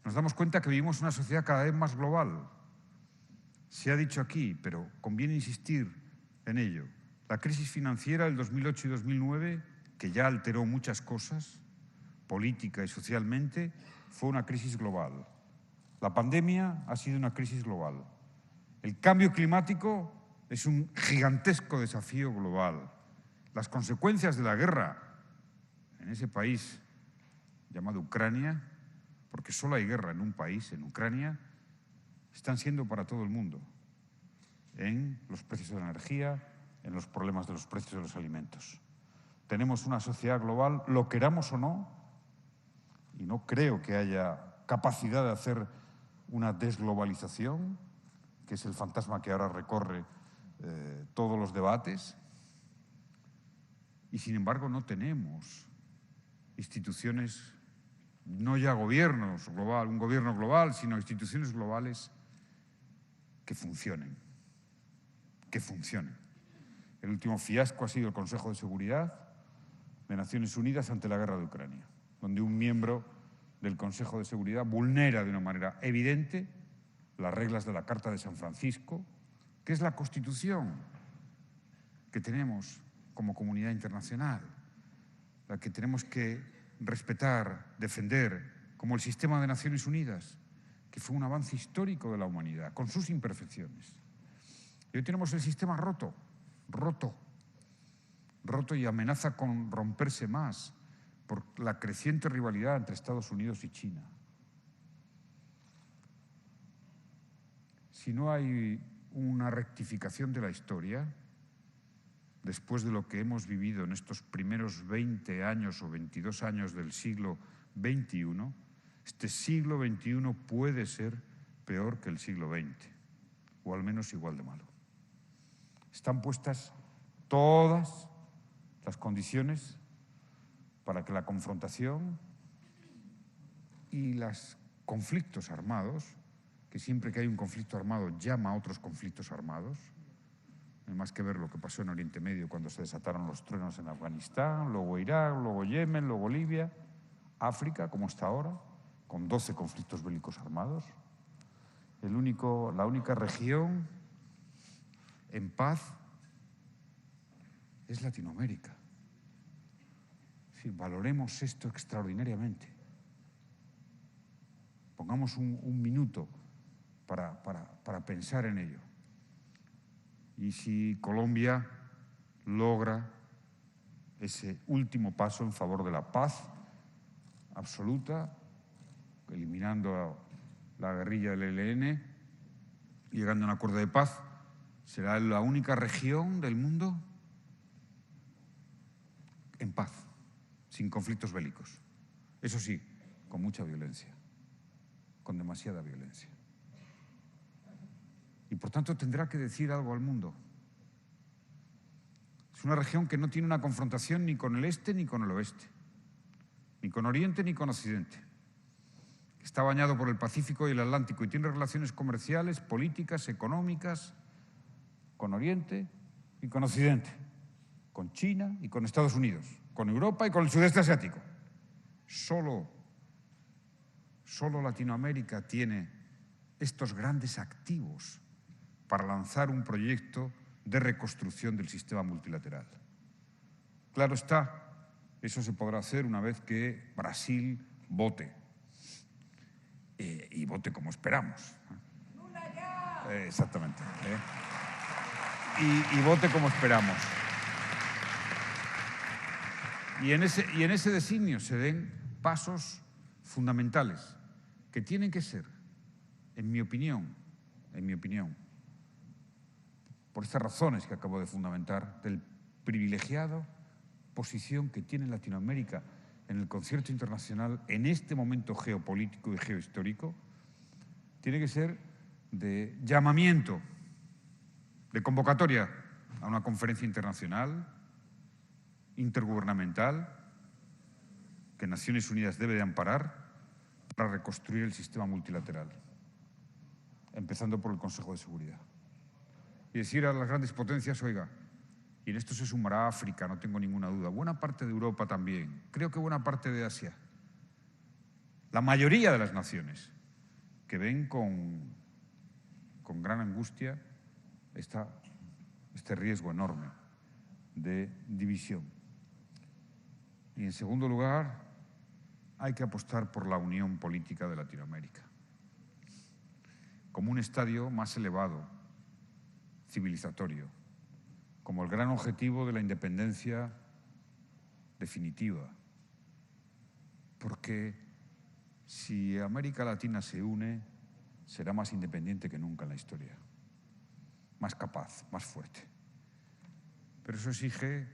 Nos damos cuenta que vivimos una sociedad cada vez más global. Se ha dicho aquí, pero conviene insistir en ello. La crisis financiera del 2008 y 2009, que ya alteró muchas cosas, política y socialmente, fue una crisis global. La pandemia ha sido una crisis global. El cambio climático es un gigantesco desafío global. Las consecuencias de la guerra en ese país llamado Ucrania, porque solo hay guerra en un país, en Ucrania, están siendo para todo el mundo, en los precios de la energía, en los problemas de los precios de los alimentos. Tenemos una sociedad global, lo queramos o no, y no creo que haya capacidad de hacer una desglobalización, que es el fantasma que ahora recorre todos los debates, y sin embargo no tenemos instituciones, no ya gobiernos global, un gobierno global, sino instituciones globales que funcionen. El último fiasco ha sido el Consejo de Seguridad de Naciones Unidas ante la guerra de Ucrania, donde un miembro del Consejo de Seguridad vulnera de una manera evidente las reglas de la Carta de San Francisco, que es la Constitución que tenemos como comunidad internacional, la que tenemos que respetar, defender, como el sistema de Naciones Unidas, que fue un avance histórico de la humanidad, con sus imperfecciones. Y hoy tenemos el sistema roto y amenaza con romperse más por la creciente rivalidad entre Estados Unidos y China. Si no hay una rectificación de la historia, después de lo que hemos vivido en estos primeros 20 años o 22 años del siglo XXI, este siglo XXI puede ser peor que el siglo XX, o al menos igual de malo. Están puestas todas las condiciones para que la confrontación y los conflictos armados, que siempre que hay un conflicto armado llama a otros conflictos armados, no hay más que ver lo que pasó en Oriente Medio cuando se desataron los truenos en Afganistán, luego Irak, luego Yemen, luego Libia, África, como está ahora, con 12 conflictos bélicos armados. La única región en paz es Latinoamérica. Es decir, valoremos esto extraordinariamente. Pongamos un minuto para pensar en ello. Y si Colombia logra ese último paso en favor de la paz absoluta, eliminando la guerrilla del ELN, llegando a un acuerdo de paz, será la única región del mundo en paz, sin conflictos bélicos. Eso sí, con mucha violencia, con demasiada violencia. Y por tanto tendrá que decir algo al mundo. Es una región que no tiene una confrontación ni con el este ni con el oeste, ni con Oriente ni con Occidente. Está bañado por el Pacífico y el Atlántico y tiene relaciones comerciales, políticas, económicas, con Oriente y con Occidente, con China y con Estados Unidos, con Europa y con el sudeste asiático. Solo Latinoamérica tiene estos grandes activos para lanzar un proyecto de reconstrucción del sistema multilateral. Claro está, eso se podrá hacer una vez que Brasil vote. Y vote como esperamos. Exactamente. Y vote como esperamos. Y en ese designio se den pasos fundamentales que tienen que ser, en mi opinión, por estas razones que acabo de fundamentar, del privilegiado posición que tiene Latinoamérica en el concierto internacional en este momento geopolítico y geohistórico, tiene que ser de llamamiento, de convocatoria a una conferencia internacional, intergubernamental, que Naciones Unidas debe de amparar para reconstruir el sistema multilateral, empezando por el Consejo de Seguridad. Y decir a las grandes potencias, oiga, y en esto se sumará África, no tengo ninguna duda, buena parte de Europa también, creo que buena parte de Asia, la mayoría de las naciones que ven con gran angustia este riesgo enorme de división. Y en segundo lugar, hay que apostar por la unión política de Latinoamérica, como un estadio más elevado, civilizatorio, como el gran objetivo de la independencia definitiva. Porque si América Latina se une, será más independiente que nunca en la historia, más capaz, más fuerte. Pero eso exige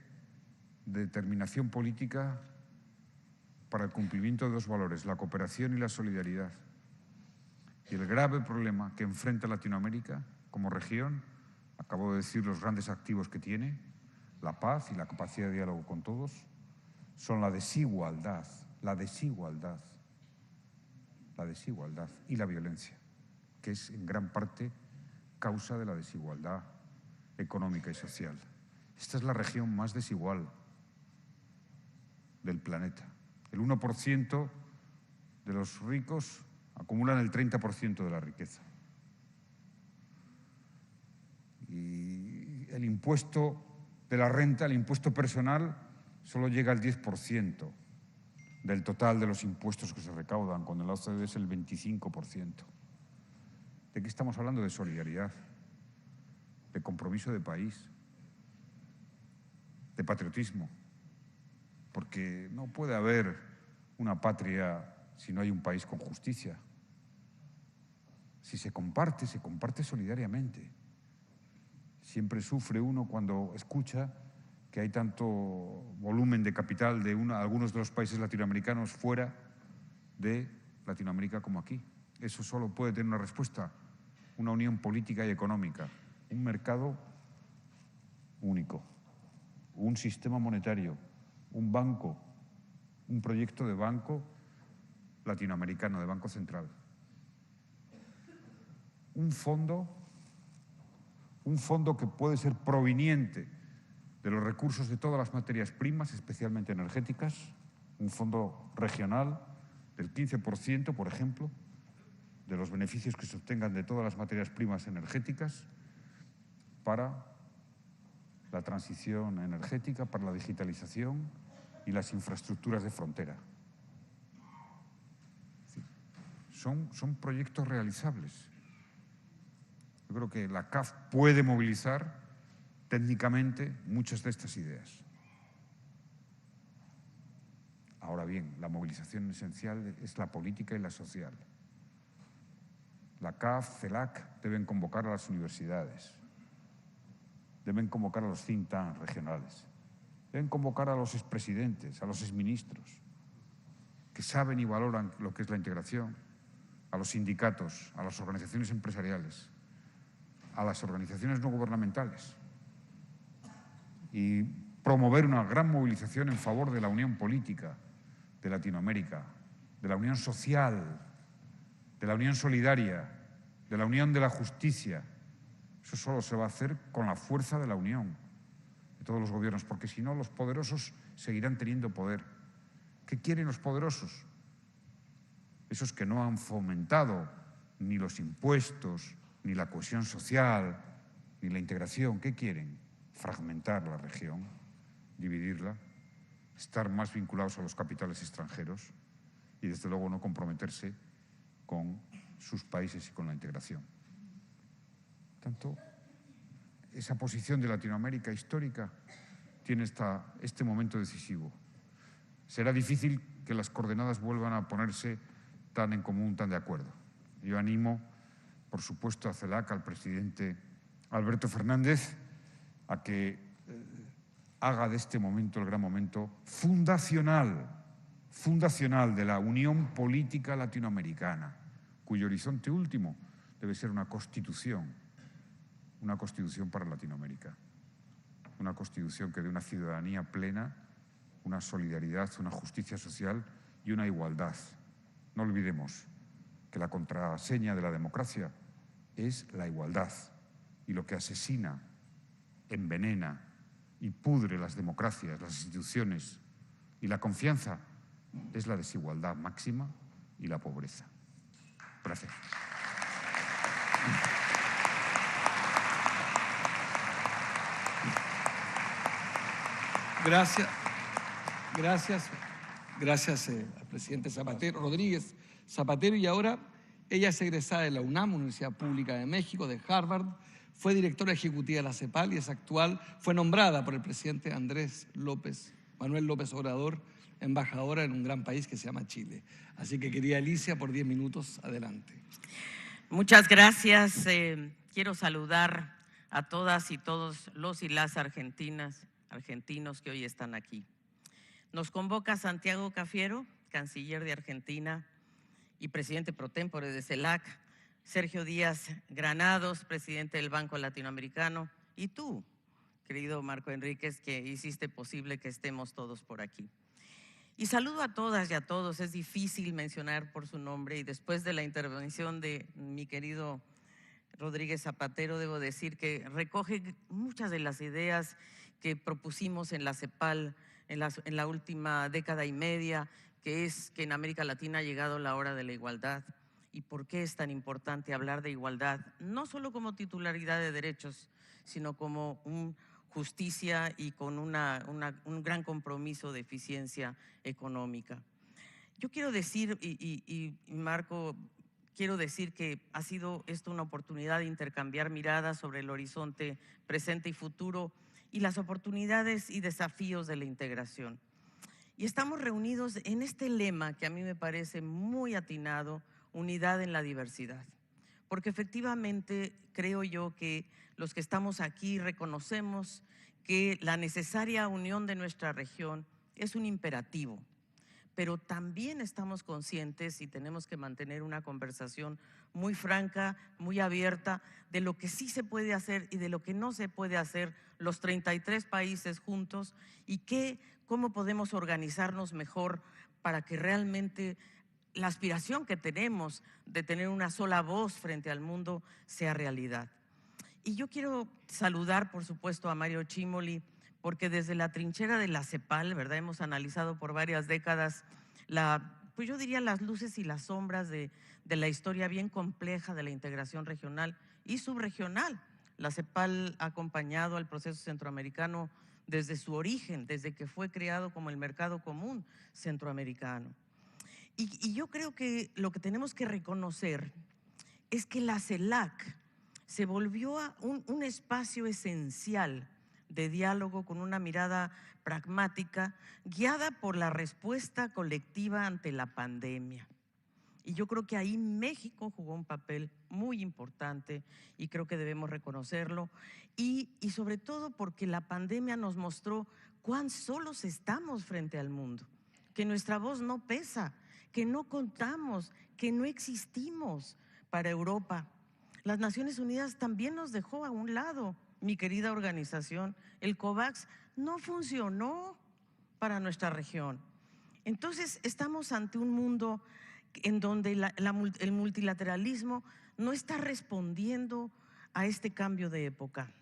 determinación política para el cumplimiento de dos valores, la cooperación y la solidaridad. Y el grave problema que enfrenta Latinoamérica como región, acabo de decir los grandes activos que tiene, la paz y la capacidad de diálogo con todos, son la desigualdad y la violencia, que es en gran parte causa de la desigualdad económica y social. Esta es la región más desigual del planeta. El 1% de los ricos acumulan el 30% de la riqueza. Y el impuesto de la renta, el impuesto personal, solo llega al 10% del total de los impuestos que se recaudan, cuando la OCDE es el 25%. ¿De qué estamos hablando? De solidaridad, de compromiso de país, de patriotismo, porque no puede haber una patria si no hay un país con justicia. Si se comparte solidariamente. Siempre sufre uno cuando escucha que hay tanto volumen de capital de algunos de los países latinoamericanos fuera de Latinoamérica como aquí. Eso solo puede tener una respuesta, una unión política y económica, un mercado único, un sistema monetario, un banco, un proyecto de banco latinoamericano, de Banco Central. Un fondo que puede ser proveniente de los recursos de todas las materias primas, especialmente energéticas, un fondo regional del 15%, por ejemplo, de los beneficios que se obtengan de todas las materias primas energéticas para la transición energética, para la digitalización y las infraestructuras de frontera. Son proyectos realizables. Yo creo que la CAF puede movilizar técnicamente muchas de estas ideas. Ahora bien, la movilización esencial es la política y la social. La CAF, CELAC deben convocar a las universidades, deben convocar a los think tanks regionales, deben convocar a los expresidentes, a los exministros, que saben y valoran lo que es la integración, a los sindicatos, a las organizaciones empresariales, a las organizaciones no gubernamentales, y promover una gran movilización en favor de la unión política de Latinoamérica, de la unión social, de la unión solidaria, de la unión de la justicia. Eso solo se va a hacer con la fuerza de la unión de todos los gobiernos, porque si no, los poderosos seguirán teniendo poder. ¿Qué quieren los poderosos? Esos que no han fomentado ni los impuestos, ni la cohesión social, ni la integración. ¿Qué quieren? Fragmentar la región, dividirla, estar más vinculados a los capitales extranjeros y, desde luego, no comprometerse con sus países y con la integración. Tanto, esa posición de Latinoamérica histórica tiene este momento decisivo. Será difícil que las coordenadas vuelvan a ponerse tan en común, tan de acuerdo. Yo animo, por supuesto, a CELAC, al presidente Alberto Fernández, a que haga de este momento el gran momento fundacional de la unión política latinoamericana, cuyo horizonte último debe ser una constitución para Latinoamérica, una constitución que dé una ciudadanía plena, una solidaridad, una justicia social y una igualdad. No olvidemos que la contraseña de la democracia es la igualdad, y lo que asesina, envenena y pudre las democracias, las instituciones y la confianza es la desigualdad máxima y la pobreza. Gracias. Gracias al presidente Zapatero, Rodríguez Zapatero. Y ahora ella es egresada de la UNAM, Universidad Pública de México, de Harvard, fue directora ejecutiva de la CEPAL y es actual, fue nombrada por el presidente Manuel López Obrador, embajadora en un gran país que se llama Chile. Así que, querida Alicia, por 10 minutos, adelante. Muchas gracias. Quiero saludar a todas y todos los y las argentinos que hoy están aquí. Nos convoca Santiago Cafiero, canciller de Argentina y presidente pro tempore de CELAC, Sergio Díaz Granados, presidente del Banco Latinoamericano, y tú, querido Marco Enríquez, que hiciste posible que estemos todos por aquí. Y saludo a todas y a todos, es difícil mencionar por su nombre, y después de la intervención de mi querido Rodríguez Zapatero, debo decir que recoge muchas de las ideas que propusimos en la CEPAL en la última década y media, que es que en América Latina ha llegado la hora de la igualdad. ¿Y por qué es tan importante hablar de igualdad? No solo como titularidad de derechos, sino como justicia y con un gran compromiso de eficiencia económica. Yo quiero decir, y Marco, quiero decir que ha sido esto una oportunidad de intercambiar miradas sobre el horizonte presente y futuro y las oportunidades y desafíos de la integración. Y estamos reunidos en este lema que a mí me parece muy atinado, unidad en la diversidad. Porque efectivamente creo yo que los que estamos aquí reconocemos que la necesaria unión de nuestra región es un imperativo, pero también estamos conscientes y tenemos que mantener una conversación muy franca, muy abierta de lo que sí se puede hacer y de lo que no se puede hacer los 33 países juntos y cómo podemos organizarnos mejor para que realmente la aspiración que tenemos de tener una sola voz frente al mundo sea realidad. Y yo quiero saludar, por supuesto, a Mario Cimoli, porque desde la trinchera de la CEPAL, ¿verdad?, hemos analizado por varias décadas pues yo diría las luces y las sombras de la historia bien compleja de la integración regional y subregional. La CEPAL ha acompañado al proceso centroamericano desde su origen, desde que fue creado como el Mercado Común Centroamericano. Y yo creo que lo que tenemos que reconocer es que la CELAC se volvió un espacio esencial de diálogo con una mirada pragmática, guiada por la respuesta colectiva ante la pandemia. Y yo creo que ahí México jugó un papel muy importante y creo que debemos reconocerlo. Y sobre todo porque la pandemia nos mostró cuán solos estamos frente al mundo, que nuestra voz no pesa, que no contamos, que no existimos para Europa. Las Naciones Unidas también nos dejó a un lado, mi querida organización. El COVAX no funcionó para nuestra región. Entonces estamos ante un mundo en donde el multilateralismo no está respondiendo a este cambio de época,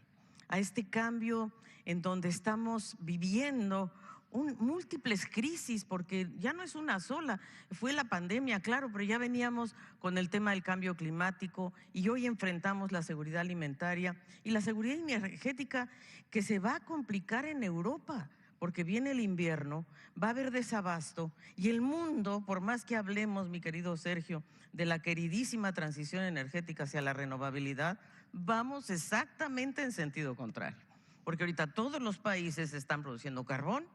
a este cambio en donde estamos viviendo múltiples crisis, porque ya no es una sola, fue la pandemia, claro, pero ya veníamos con el tema del cambio climático y hoy enfrentamos la seguridad alimentaria y la seguridad energética que se va a complicar en Europa, porque viene el invierno, va a haber desabasto y el mundo, por más que hablemos, mi querido Sergio, de la queridísima transición energética hacia la renovabilidad, vamos exactamente en sentido contrario, porque ahorita todos los países están produciendo carbón,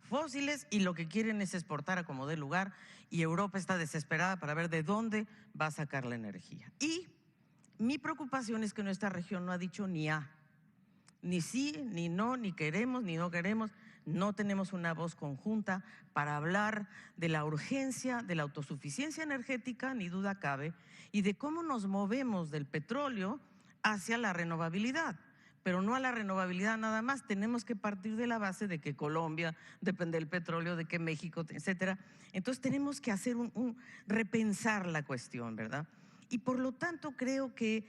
fósiles y lo que quieren es exportar a como dé lugar y Europa está desesperada para ver de dónde va a sacar la energía. Y mi preocupación es que nuestra región no ha dicho ni A, ni sí, ni no, ni queremos, ni no queremos. No tenemos una voz conjunta para hablar de la urgencia de la autosuficiencia energética, ni duda cabe, y de cómo nos movemos del petróleo hacia la renovabilidad. Pero no a la renovabilidad nada más, tenemos que partir de la base de que Colombia depende del petróleo, de que México, etcétera. Entonces tenemos que hacer repensar la cuestión, ¿verdad? Y por lo tanto creo que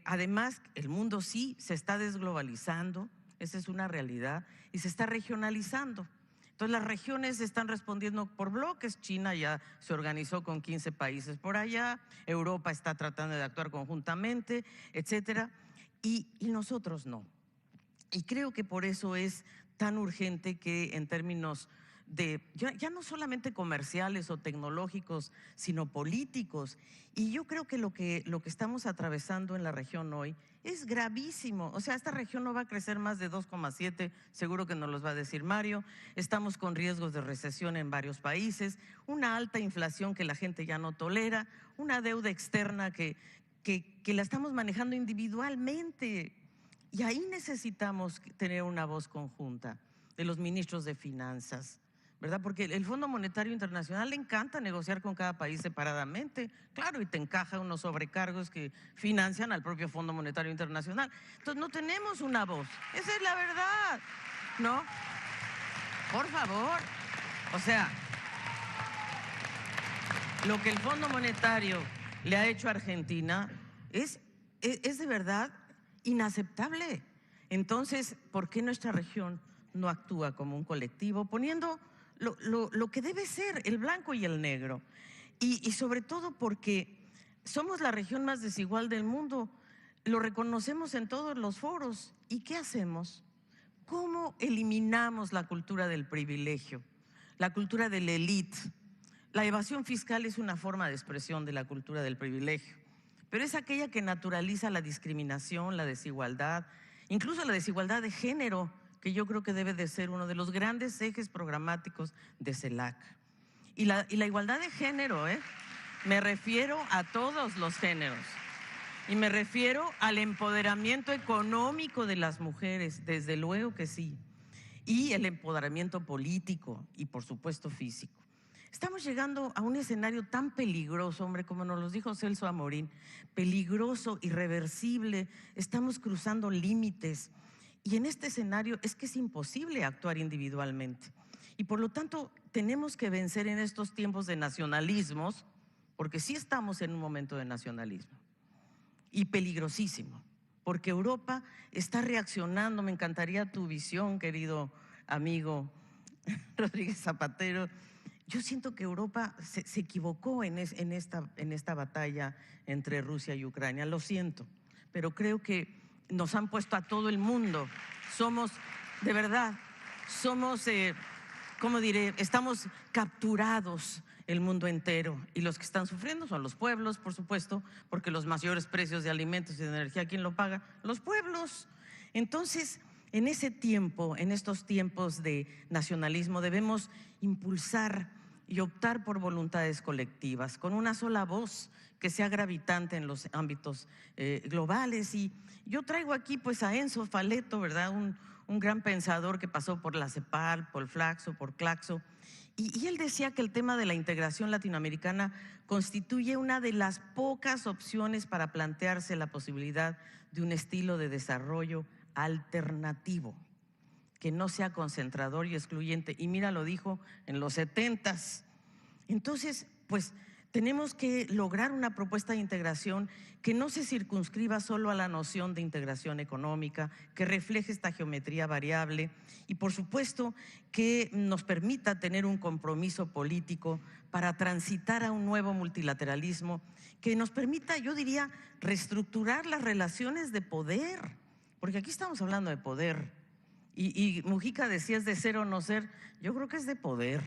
además el mundo sí se está desglobalizando, esa es una realidad, y se está regionalizando. Entonces las regiones están respondiendo por bloques. China ya se organizó con 15 países por allá, Europa está tratando de actuar conjuntamente, etcétera, y nosotros no. Y creo que por eso es tan urgente que en términos de, ya no solamente comerciales o tecnológicos, sino políticos. Y yo creo que lo que estamos atravesando en la región hoy es gravísimo. O sea, esta región no va a crecer más de 2,7, seguro que nos los va a decir Mario. Estamos con riesgos de recesión en varios países, una alta inflación que la gente ya no tolera, una deuda externa que la estamos manejando individualmente. Y ahí necesitamos tener una voz conjunta de los ministros de finanzas, ¿verdad? Porque el Fondo Monetario Internacional le encanta negociar con cada país separadamente, claro, y te encaja unos sobrecargos que financian al propio Fondo Monetario Internacional. Entonces no tenemos una voz, esa es la verdad, ¿no? Por favor, o sea, lo que el Fondo Monetario le ha hecho a Argentina es de verdad inaceptable. Entonces, ¿por qué nuestra región no actúa como un colectivo, poniendo lo que debe ser el blanco y el negro? Y sobre todo porque somos la región más desigual del mundo, lo reconocemos en todos los foros. ¿Y qué hacemos? ¿Cómo eliminamos la cultura del privilegio, la cultura de la élite? La evasión fiscal es una forma de expresión de la cultura del privilegio, pero es aquella que naturaliza la discriminación, la desigualdad, incluso la desigualdad de género, que yo creo que debe de ser uno de los grandes ejes programáticos de CELAC. Y la igualdad de género, me refiero a todos los géneros, y me refiero al empoderamiento económico de las mujeres, desde luego que sí, y el empoderamiento político y por supuesto físico. Estamos llegando a un escenario tan peligroso, hombre, como nos lo dijo Celso Amorín, peligroso, irreversible, estamos cruzando límites. Y en este escenario es que es imposible actuar individualmente. Y por lo tanto tenemos que vencer en estos tiempos de nacionalismos, porque sí estamos en un momento de nacionalismo y peligrosísimo, porque Europa está reaccionando. Me encantaría tu visión, querido amigo Rodríguez Zapatero. Yo siento que Europa se equivocó en esta batalla entre Rusia y Ucrania, lo siento, pero creo que nos han puesto a todo el mundo. Somos, de verdad, somos, ¿cómo diré? Estamos capturados el mundo entero, y los que están sufriendo son los pueblos, por supuesto, porque los mayores precios de alimentos y de energía, ¿quién lo paga? Los pueblos. Entonces, en ese tiempo, en estos tiempos de nacionalismo, debemos impulsar y optar por voluntades colectivas, con una sola voz que sea gravitante en los ámbitos globales. Y yo traigo aquí pues a Enzo Faleto, ¿verdad? Un gran pensador que pasó por la CEPAL, por Flaxo, por Claxo, y él decía que el tema de la integración latinoamericana constituye una de las pocas opciones para plantearse la posibilidad de un estilo de desarrollo alternativo, que no sea concentrador y excluyente. Y mira, lo dijo en los 70s. Entonces, pues tenemos que lograr una propuesta de integración que no se circunscriba solo a la noción de integración económica, que refleje esta geometría variable y por supuesto que nos permita tener un compromiso político para transitar a un nuevo multilateralismo que nos permita, yo diría, reestructurar las relaciones de poder, porque aquí estamos hablando de poder. Y Mujica decía, es de ser o no ser. Yo creo que es de poder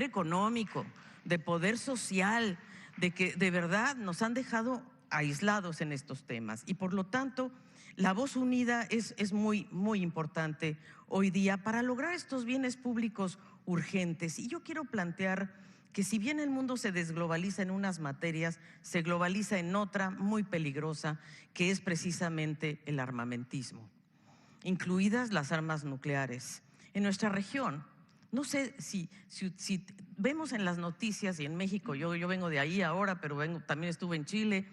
económico, de poder social, de que de verdad nos han dejado aislados en estos temas. Y por lo tanto, la voz unida es muy, muy importante hoy día para lograr estos bienes públicos urgentes. Y yo quiero plantear que si bien el mundo se desglobaliza en unas materias, se globaliza en otra muy peligrosa, que es precisamente el armamentismo, incluidas las armas nucleares. En nuestra región, no sé si vemos en las noticias, y en México, yo vengo de ahí ahora, pero también estuve en Chile,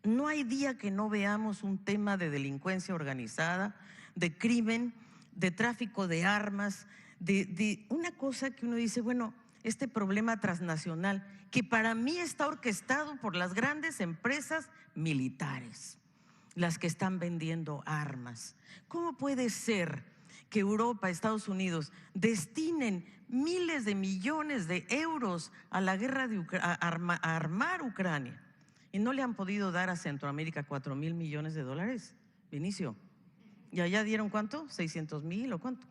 no hay día que no veamos un tema de delincuencia organizada, de crimen, de tráfico de armas, de una cosa que uno dice, bueno, este problema transnacional, que para mí está orquestado por las grandes empresas militares, las que están vendiendo armas. ¿Cómo puede ser que Europa, Estados Unidos destinen miles de millones de euros a la guerra a armar Ucrania y no le han podido dar a Centroamérica 4,000 millones de dólares, Vinicio. ¿Y allá dieron cuánto? ¿600,000 o cuánto?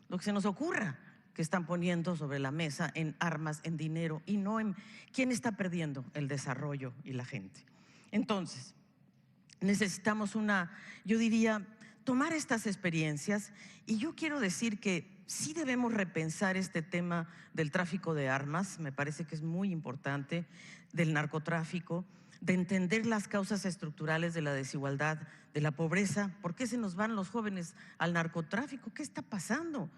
Lo que se nos ocurra que están poniendo sobre la mesa en armas, en dinero y no en… ¿Quién está perdiendo? El desarrollo y la gente. Entonces, necesitamos yo diría, tomar estas experiencias, y yo quiero decir que sí debemos repensar este tema del tráfico de armas, me parece que es muy importante, del narcotráfico, de entender las causas estructurales de la desigualdad, de la pobreza. ¿Por qué se nos van los jóvenes al narcotráfico? ¿Qué está pasando?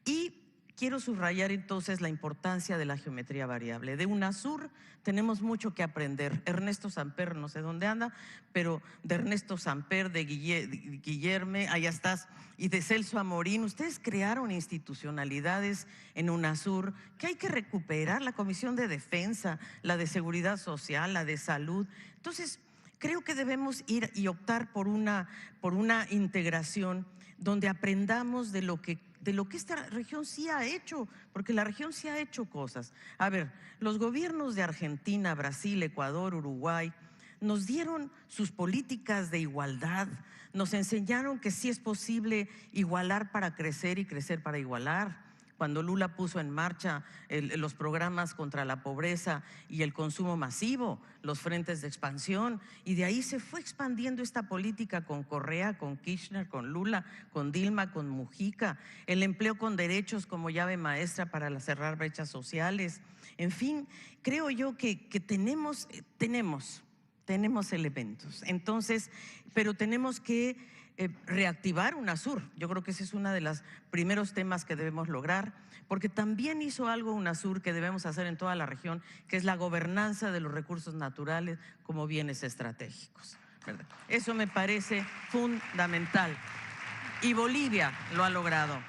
Y quiero subrayar entonces la importancia de la geometría variable. De UNASUR tenemos mucho que aprender. Ernesto Samper, no sé dónde anda, pero de Ernesto Samper, de Guillerme, allá estás, y de Celso Amorín. Ustedes crearon institucionalidades en UNASUR que hay que recuperar, la Comisión de Defensa, la de Seguridad Social, la de Salud. Entonces, creo que debemos ir y optar por una integración donde aprendamos de lo que esta región sí ha hecho, porque la región sí ha hecho cosas. A ver, los gobiernos de Argentina, Brasil, Ecuador, Uruguay nos dieron sus políticas de igualdad, nos enseñaron que sí es posible igualar para crecer y crecer para igualar. Cuando Lula puso en marcha los programas contra la pobreza y el consumo masivo, los frentes de expansión, y de ahí se fue expandiendo esta política con Correa, con Kirchner, con Lula, con Dilma, con Mujica, el empleo con derechos como llave maestra para cerrar brechas sociales. En fin, creo yo que tenemos elementos. Entonces, pero tenemos que reactivar UNASUR. Yo creo que ese es uno de los primeros temas que debemos lograr, porque también hizo algo UNASUR que debemos hacer en toda la región, que es la gobernanza de los recursos naturales como bienes estratégicos, ¿verdad? Eso me parece fundamental. Y Bolivia lo ha logrado.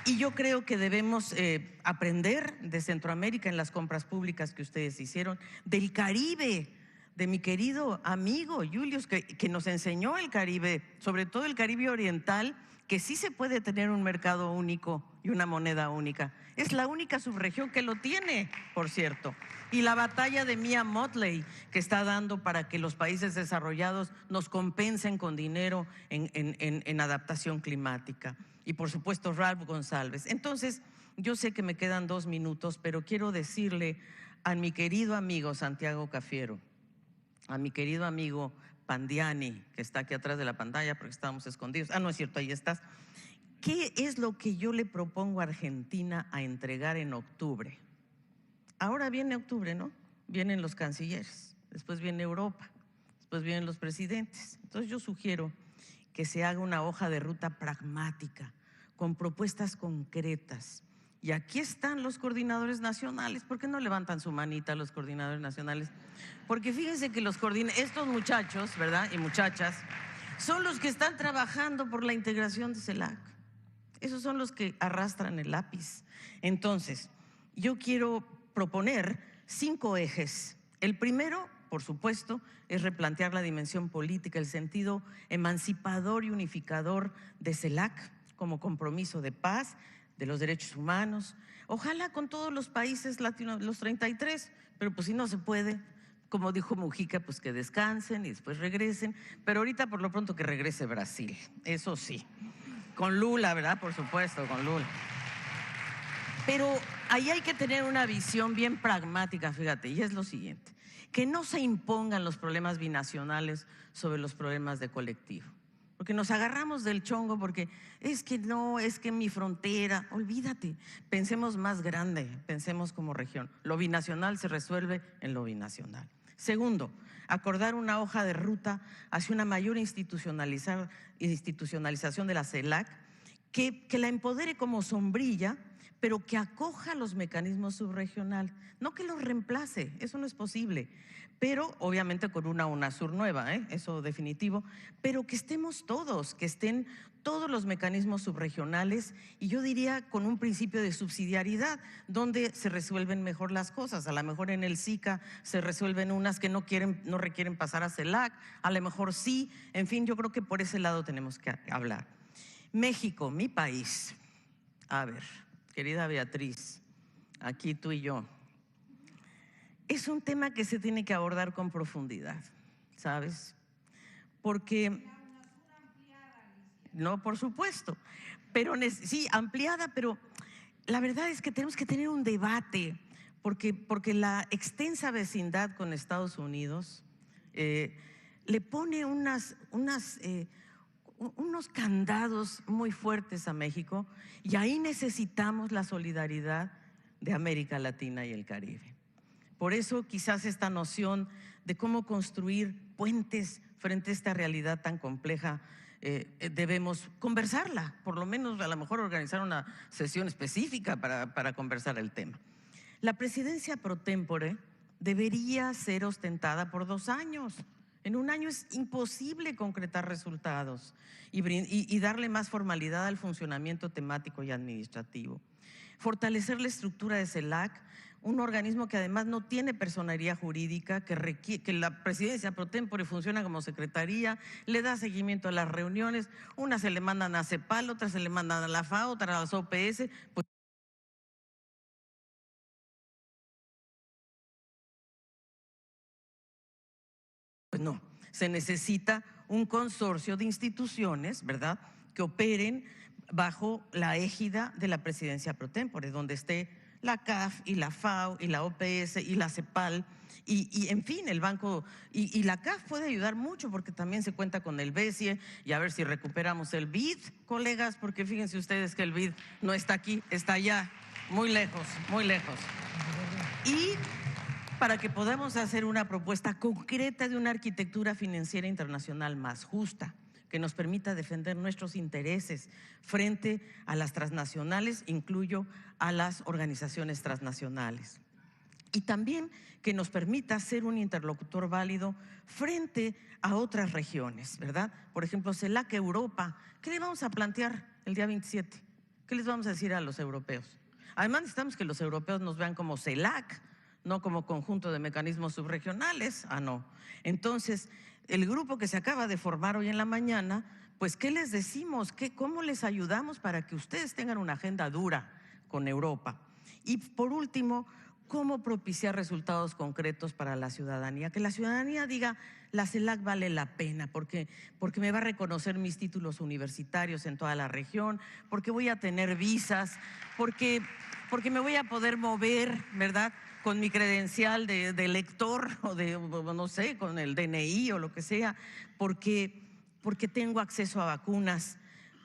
Y yo creo que debemos aprender de Centroamérica en las compras públicas que ustedes hicieron, del Caribe, de mi querido amigo Julius, que nos enseñó el Caribe, sobre todo el Caribe oriental, que sí se puede tener un mercado único y una moneda única. Es la única subregión que lo tiene, por cierto. Y la batalla de Mia Mottley, que está dando para que los países desarrollados nos compensen con dinero en adaptación climática. Y por supuesto Ralph González. Entonces, yo sé que me quedan 2 minutos, pero quiero decirle a mi querido amigo Santiago Cafiero, a mi querido amigo Pandiani, que está aquí atrás de la pantalla porque estábamos escondidos. No es cierto, ahí estás. ¿Qué es lo que yo le propongo a Argentina a entregar en octubre? Ahora viene octubre, ¿no? Vienen los cancilleres, después viene Europa, después vienen los presidentes. Entonces yo sugiero que se haga una hoja de ruta pragmática, con propuestas concretas. Y aquí están los coordinadores nacionales. ¿Por qué no levantan su manita los coordinadores nacionales? Porque fíjense que estos muchachos, ¿verdad? Y muchachas, son los que están trabajando por la integración de CELAC. Esos son los que arrastran el lápiz. Entonces, yo quiero proponer 5 ejes. El primero, por supuesto, es replantear la dimensión política, el sentido emancipador y unificador de CELAC como compromiso de paz, de los derechos humanos, ojalá con todos los países latinos, los 33, pero pues si no se puede, como dijo Mujica, pues que descansen y después regresen, pero ahorita por lo pronto que regrese Brasil, eso sí, con Lula, ¿verdad? Por supuesto, con Lula. Pero ahí hay que tener una visión bien pragmática, fíjate, y es lo siguiente, que no se impongan los problemas binacionales sobre los problemas de colectivo. Porque nos agarramos del chongo porque es que mi frontera, olvídate, pensemos más grande, pensemos como región. Lo binacional se resuelve en lo binacional. Segundo, acordar una hoja de ruta hacia una mayor institucionalización de la CELAC que la empodere como sombrilla, pero que acoja los mecanismos subregionales, no que los reemplace, eso no es posible, pero obviamente con una UNASUR nueva, eso definitivo, pero que estemos todos, que estén todos los mecanismos subregionales y yo diría con un principio de subsidiariedad, donde se resuelven mejor las cosas. A lo mejor en el SICA se resuelven unas que no requieren pasar a CELAC, a lo mejor sí, en fin, yo creo que por ese lado tenemos que hablar. México, mi país. A ver, querida Beatriz, aquí tú y yo. Es un tema que se tiene que abordar con profundidad, ¿sabes? Porque, no, por supuesto, pero sí, ampliada, pero la verdad es que tenemos que tener un debate, porque la extensa vecindad con Estados Unidos le pone unos candados muy fuertes a México, y ahí necesitamos la solidaridad de América Latina y el Caribe. Por eso quizás esta noción de cómo construir puentes frente a esta realidad tan compleja debemos conversarla, por lo menos a lo mejor organizar una sesión específica para conversar el tema. La presidencia pro tempore debería ser ostentada por 2 años. En 1 año es imposible concretar resultados y darle más formalidad al funcionamiento temático y administrativo. Fortalecer la estructura de CELAC, un organismo que además no tiene personería jurídica, que la presidencia pro tempore funciona como secretaría, le da seguimiento a las reuniones, unas se le mandan a CEPAL, otras se le mandan a la FAO, otras a las OPS, pues no, se necesita un consorcio de instituciones, ¿verdad?, que operen bajo la égida de la presidencia pro tempore, donde esté la CAF y la FAO y la OPS y la CEPAL y en fin, el banco, y la CAF puede ayudar mucho porque también se cuenta con el BESIE, y a ver si recuperamos el BID, colegas, porque fíjense ustedes que el BID no está aquí, está allá, muy lejos, muy lejos. Y para que podamos hacer una propuesta concreta de una arquitectura financiera internacional más justa, que nos permita defender nuestros intereses frente a las transnacionales, incluyo a las organizaciones transnacionales. Y también que nos permita ser un interlocutor válido frente a otras regiones, ¿verdad? Por ejemplo, CELAC Europa, ¿qué le vamos a plantear el día 27? ¿Qué les vamos a decir a los europeos? Además necesitamos que los europeos nos vean como CELAC, no como conjunto de mecanismos subregionales. No. Entonces, el grupo que se acaba de formar hoy en la mañana, pues, ¿qué les decimos? ¿Cómo les ayudamos para que ustedes tengan una agenda dura con Europa? Y por último, ¿cómo propiciar resultados concretos para la ciudadanía? Que la ciudadanía diga, la CELAC vale la pena, porque me va a reconocer mis títulos universitarios en toda la región, porque voy a tener visas, porque me voy a poder mover, ¿verdad?, con mi credencial de lector o no sé, con el DNI o lo que sea, porque tengo acceso a vacunas,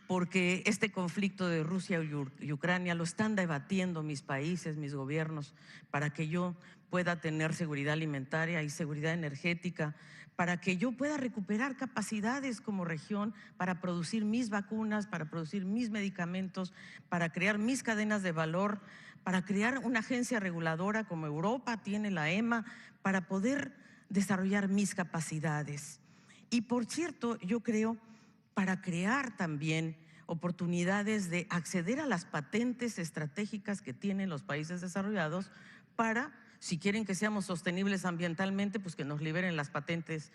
porque este conflicto de Rusia y Ucrania lo están debatiendo mis países, mis gobiernos, para que yo pueda tener seguridad alimentaria y seguridad energética, para que yo pueda recuperar capacidades como región para producir mis vacunas, para producir mis medicamentos, para crear mis cadenas de valor, para crear una agencia reguladora como Europa tiene la EMA, para poder desarrollar mis capacidades. Y por cierto, yo creo, para crear también oportunidades de acceder a las patentes estratégicas que tienen los países desarrollados para, si quieren que seamos sostenibles ambientalmente, pues que nos liberen las patentes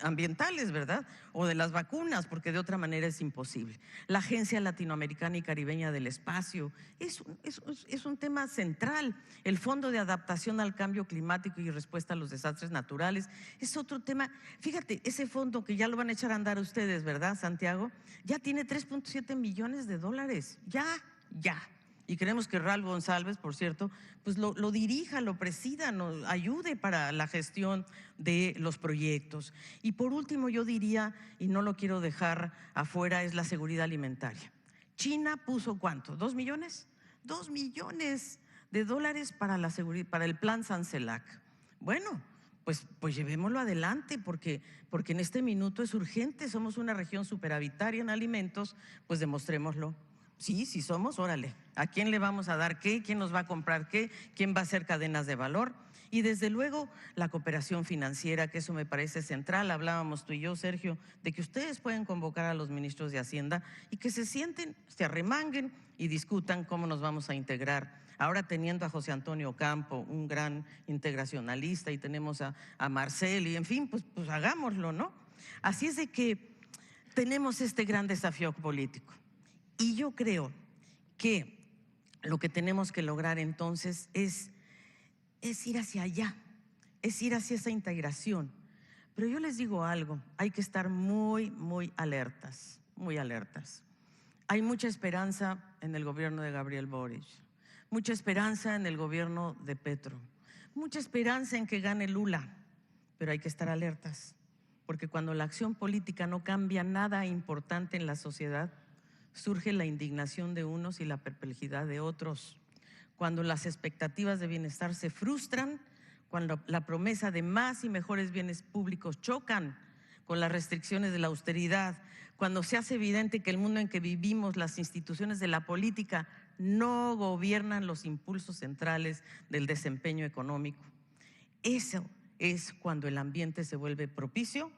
ambientales, ¿verdad? O de las vacunas, porque de otra manera es imposible. La Agencia Latinoamericana y Caribeña del Espacio es un tema central. El Fondo de Adaptación al Cambio Climático y Respuesta a los Desastres Naturales es otro tema. Fíjate, ese fondo que ya lo van a echar a andar ustedes, ¿verdad, Santiago? Ya tiene 3.7 millones de dólares, ya. Y queremos que Ralph González, por cierto, pues lo dirija, lo presida, nos ayude para la gestión de los proyectos. Y por último, yo diría, y no lo quiero dejar afuera, es la seguridad alimentaria. China puso ¿cuánto? ¿2 millones? 2 millones de dólares para el plan San-CELAC. Bueno, pues llevémoslo adelante, porque en este minuto es urgente. Somos una región superavitaria en alimentos, pues demostrémoslo. Sí somos, órale. ¿A quién le vamos a dar qué? ¿Quién nos va a comprar qué? ¿Quién va a hacer cadenas de valor? Y desde luego la cooperación financiera, que eso me parece central. Hablábamos tú y yo, Sergio, de que ustedes pueden convocar a los ministros de Hacienda y que se sienten, se arremanguen y discutan cómo nos vamos a integrar. Ahora teniendo a José Antonio Campo, un gran integracionalista, y tenemos a Marcel, y en fin, pues hagámoslo, ¿no? Así es de que tenemos este gran desafío político. Y yo creo que lo que tenemos que lograr entonces es ir hacia allá, es ir hacia esa integración. Pero yo les digo algo, hay que estar muy, muy alertas, muy alertas. Hay mucha esperanza en el gobierno de Gabriel Boric, mucha esperanza en el gobierno de Petro, mucha esperanza en que gane Lula, pero hay que estar alertas, porque cuando la acción política no cambia nada importante en la sociedad, surge la indignación de unos y la perplejidad de otros. Cuando las expectativas de bienestar se frustran, cuando la promesa de más y mejores bienes públicos chocan con las restricciones de la austeridad, cuando se hace evidente que el mundo en que vivimos, las instituciones de la política no gobiernan los impulsos centrales del desempeño económico. Eso es cuando el ambiente se vuelve propicio,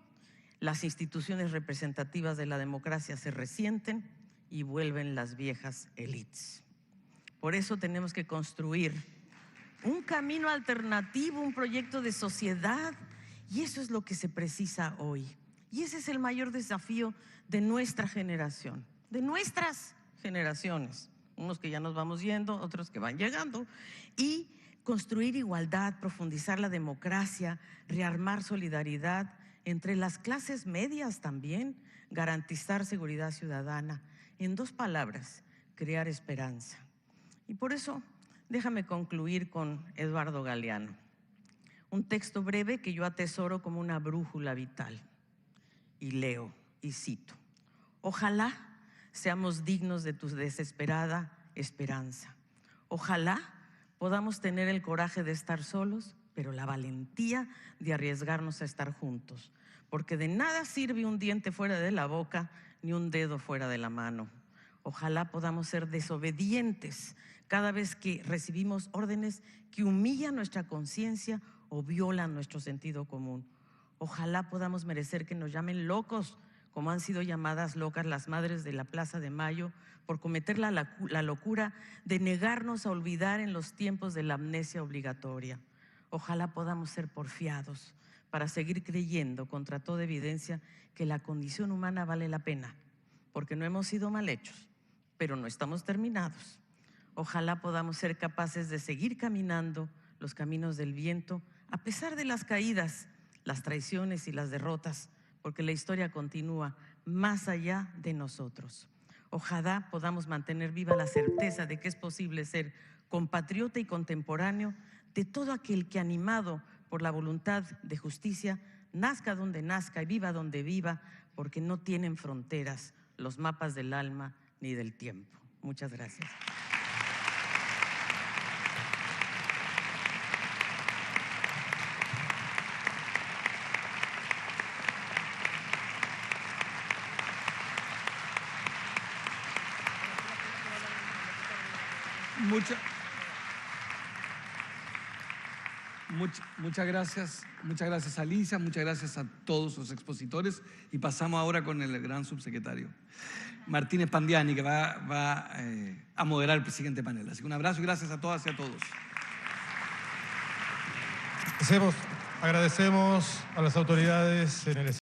las instituciones representativas de la democracia se resienten y vuelven las viejas élites. Por eso tenemos que construir un camino alternativo, un proyecto de sociedad, y eso es lo que se precisa hoy. Y ese es el mayor desafío de nuestra generación, de nuestras generaciones, unos que ya nos vamos yendo, otros que van llegando, y construir igualdad, profundizar la democracia, rearmar solidaridad entre las clases medias también, garantizar seguridad ciudadana. En dos palabras, crear esperanza. Y por eso, déjame concluir con Eduardo Galeano, un texto breve que yo atesoro como una brújula vital. Y leo y cito: ojalá seamos dignos de tu desesperada esperanza. Ojalá podamos tener el coraje de estar solos, pero la valentía de arriesgarnos a estar juntos, porque de nada sirve un diente fuera de la boca ni un dedo fuera de la mano. Ojalá podamos ser desobedientes cada vez que recibimos órdenes que humillan nuestra conciencia o violan nuestro sentido común. Ojalá podamos merecer que nos llamen locos, como han sido llamadas locas las madres de la Plaza de Mayo, por cometer la locura de negarnos a olvidar en los tiempos de la amnesia obligatoria. Ojalá podamos ser porfiados para seguir creyendo contra toda evidencia que la condición humana vale la pena, porque no hemos sido mal hechos, pero no estamos terminados. Ojalá podamos ser capaces de seguir caminando los caminos del viento, a pesar de las caídas, las traiciones y las derrotas, porque la historia continúa más allá de nosotros. Ojalá podamos mantener viva la certeza de que es posible ser compatriota y contemporáneo de todo aquel que, animado por la voluntad de justicia, nazca donde nazca y viva donde viva, porque no tienen fronteras los mapas del alma ni del tiempo. Muchas gracias. Muchas gracias Alicia, muchas gracias a todos los expositores, y pasamos ahora con el gran subsecretario Martínez Pandiani, que va a moderar el siguiente panel. Así que un abrazo y gracias a todas y a todos. Agradecemos a las autoridades en el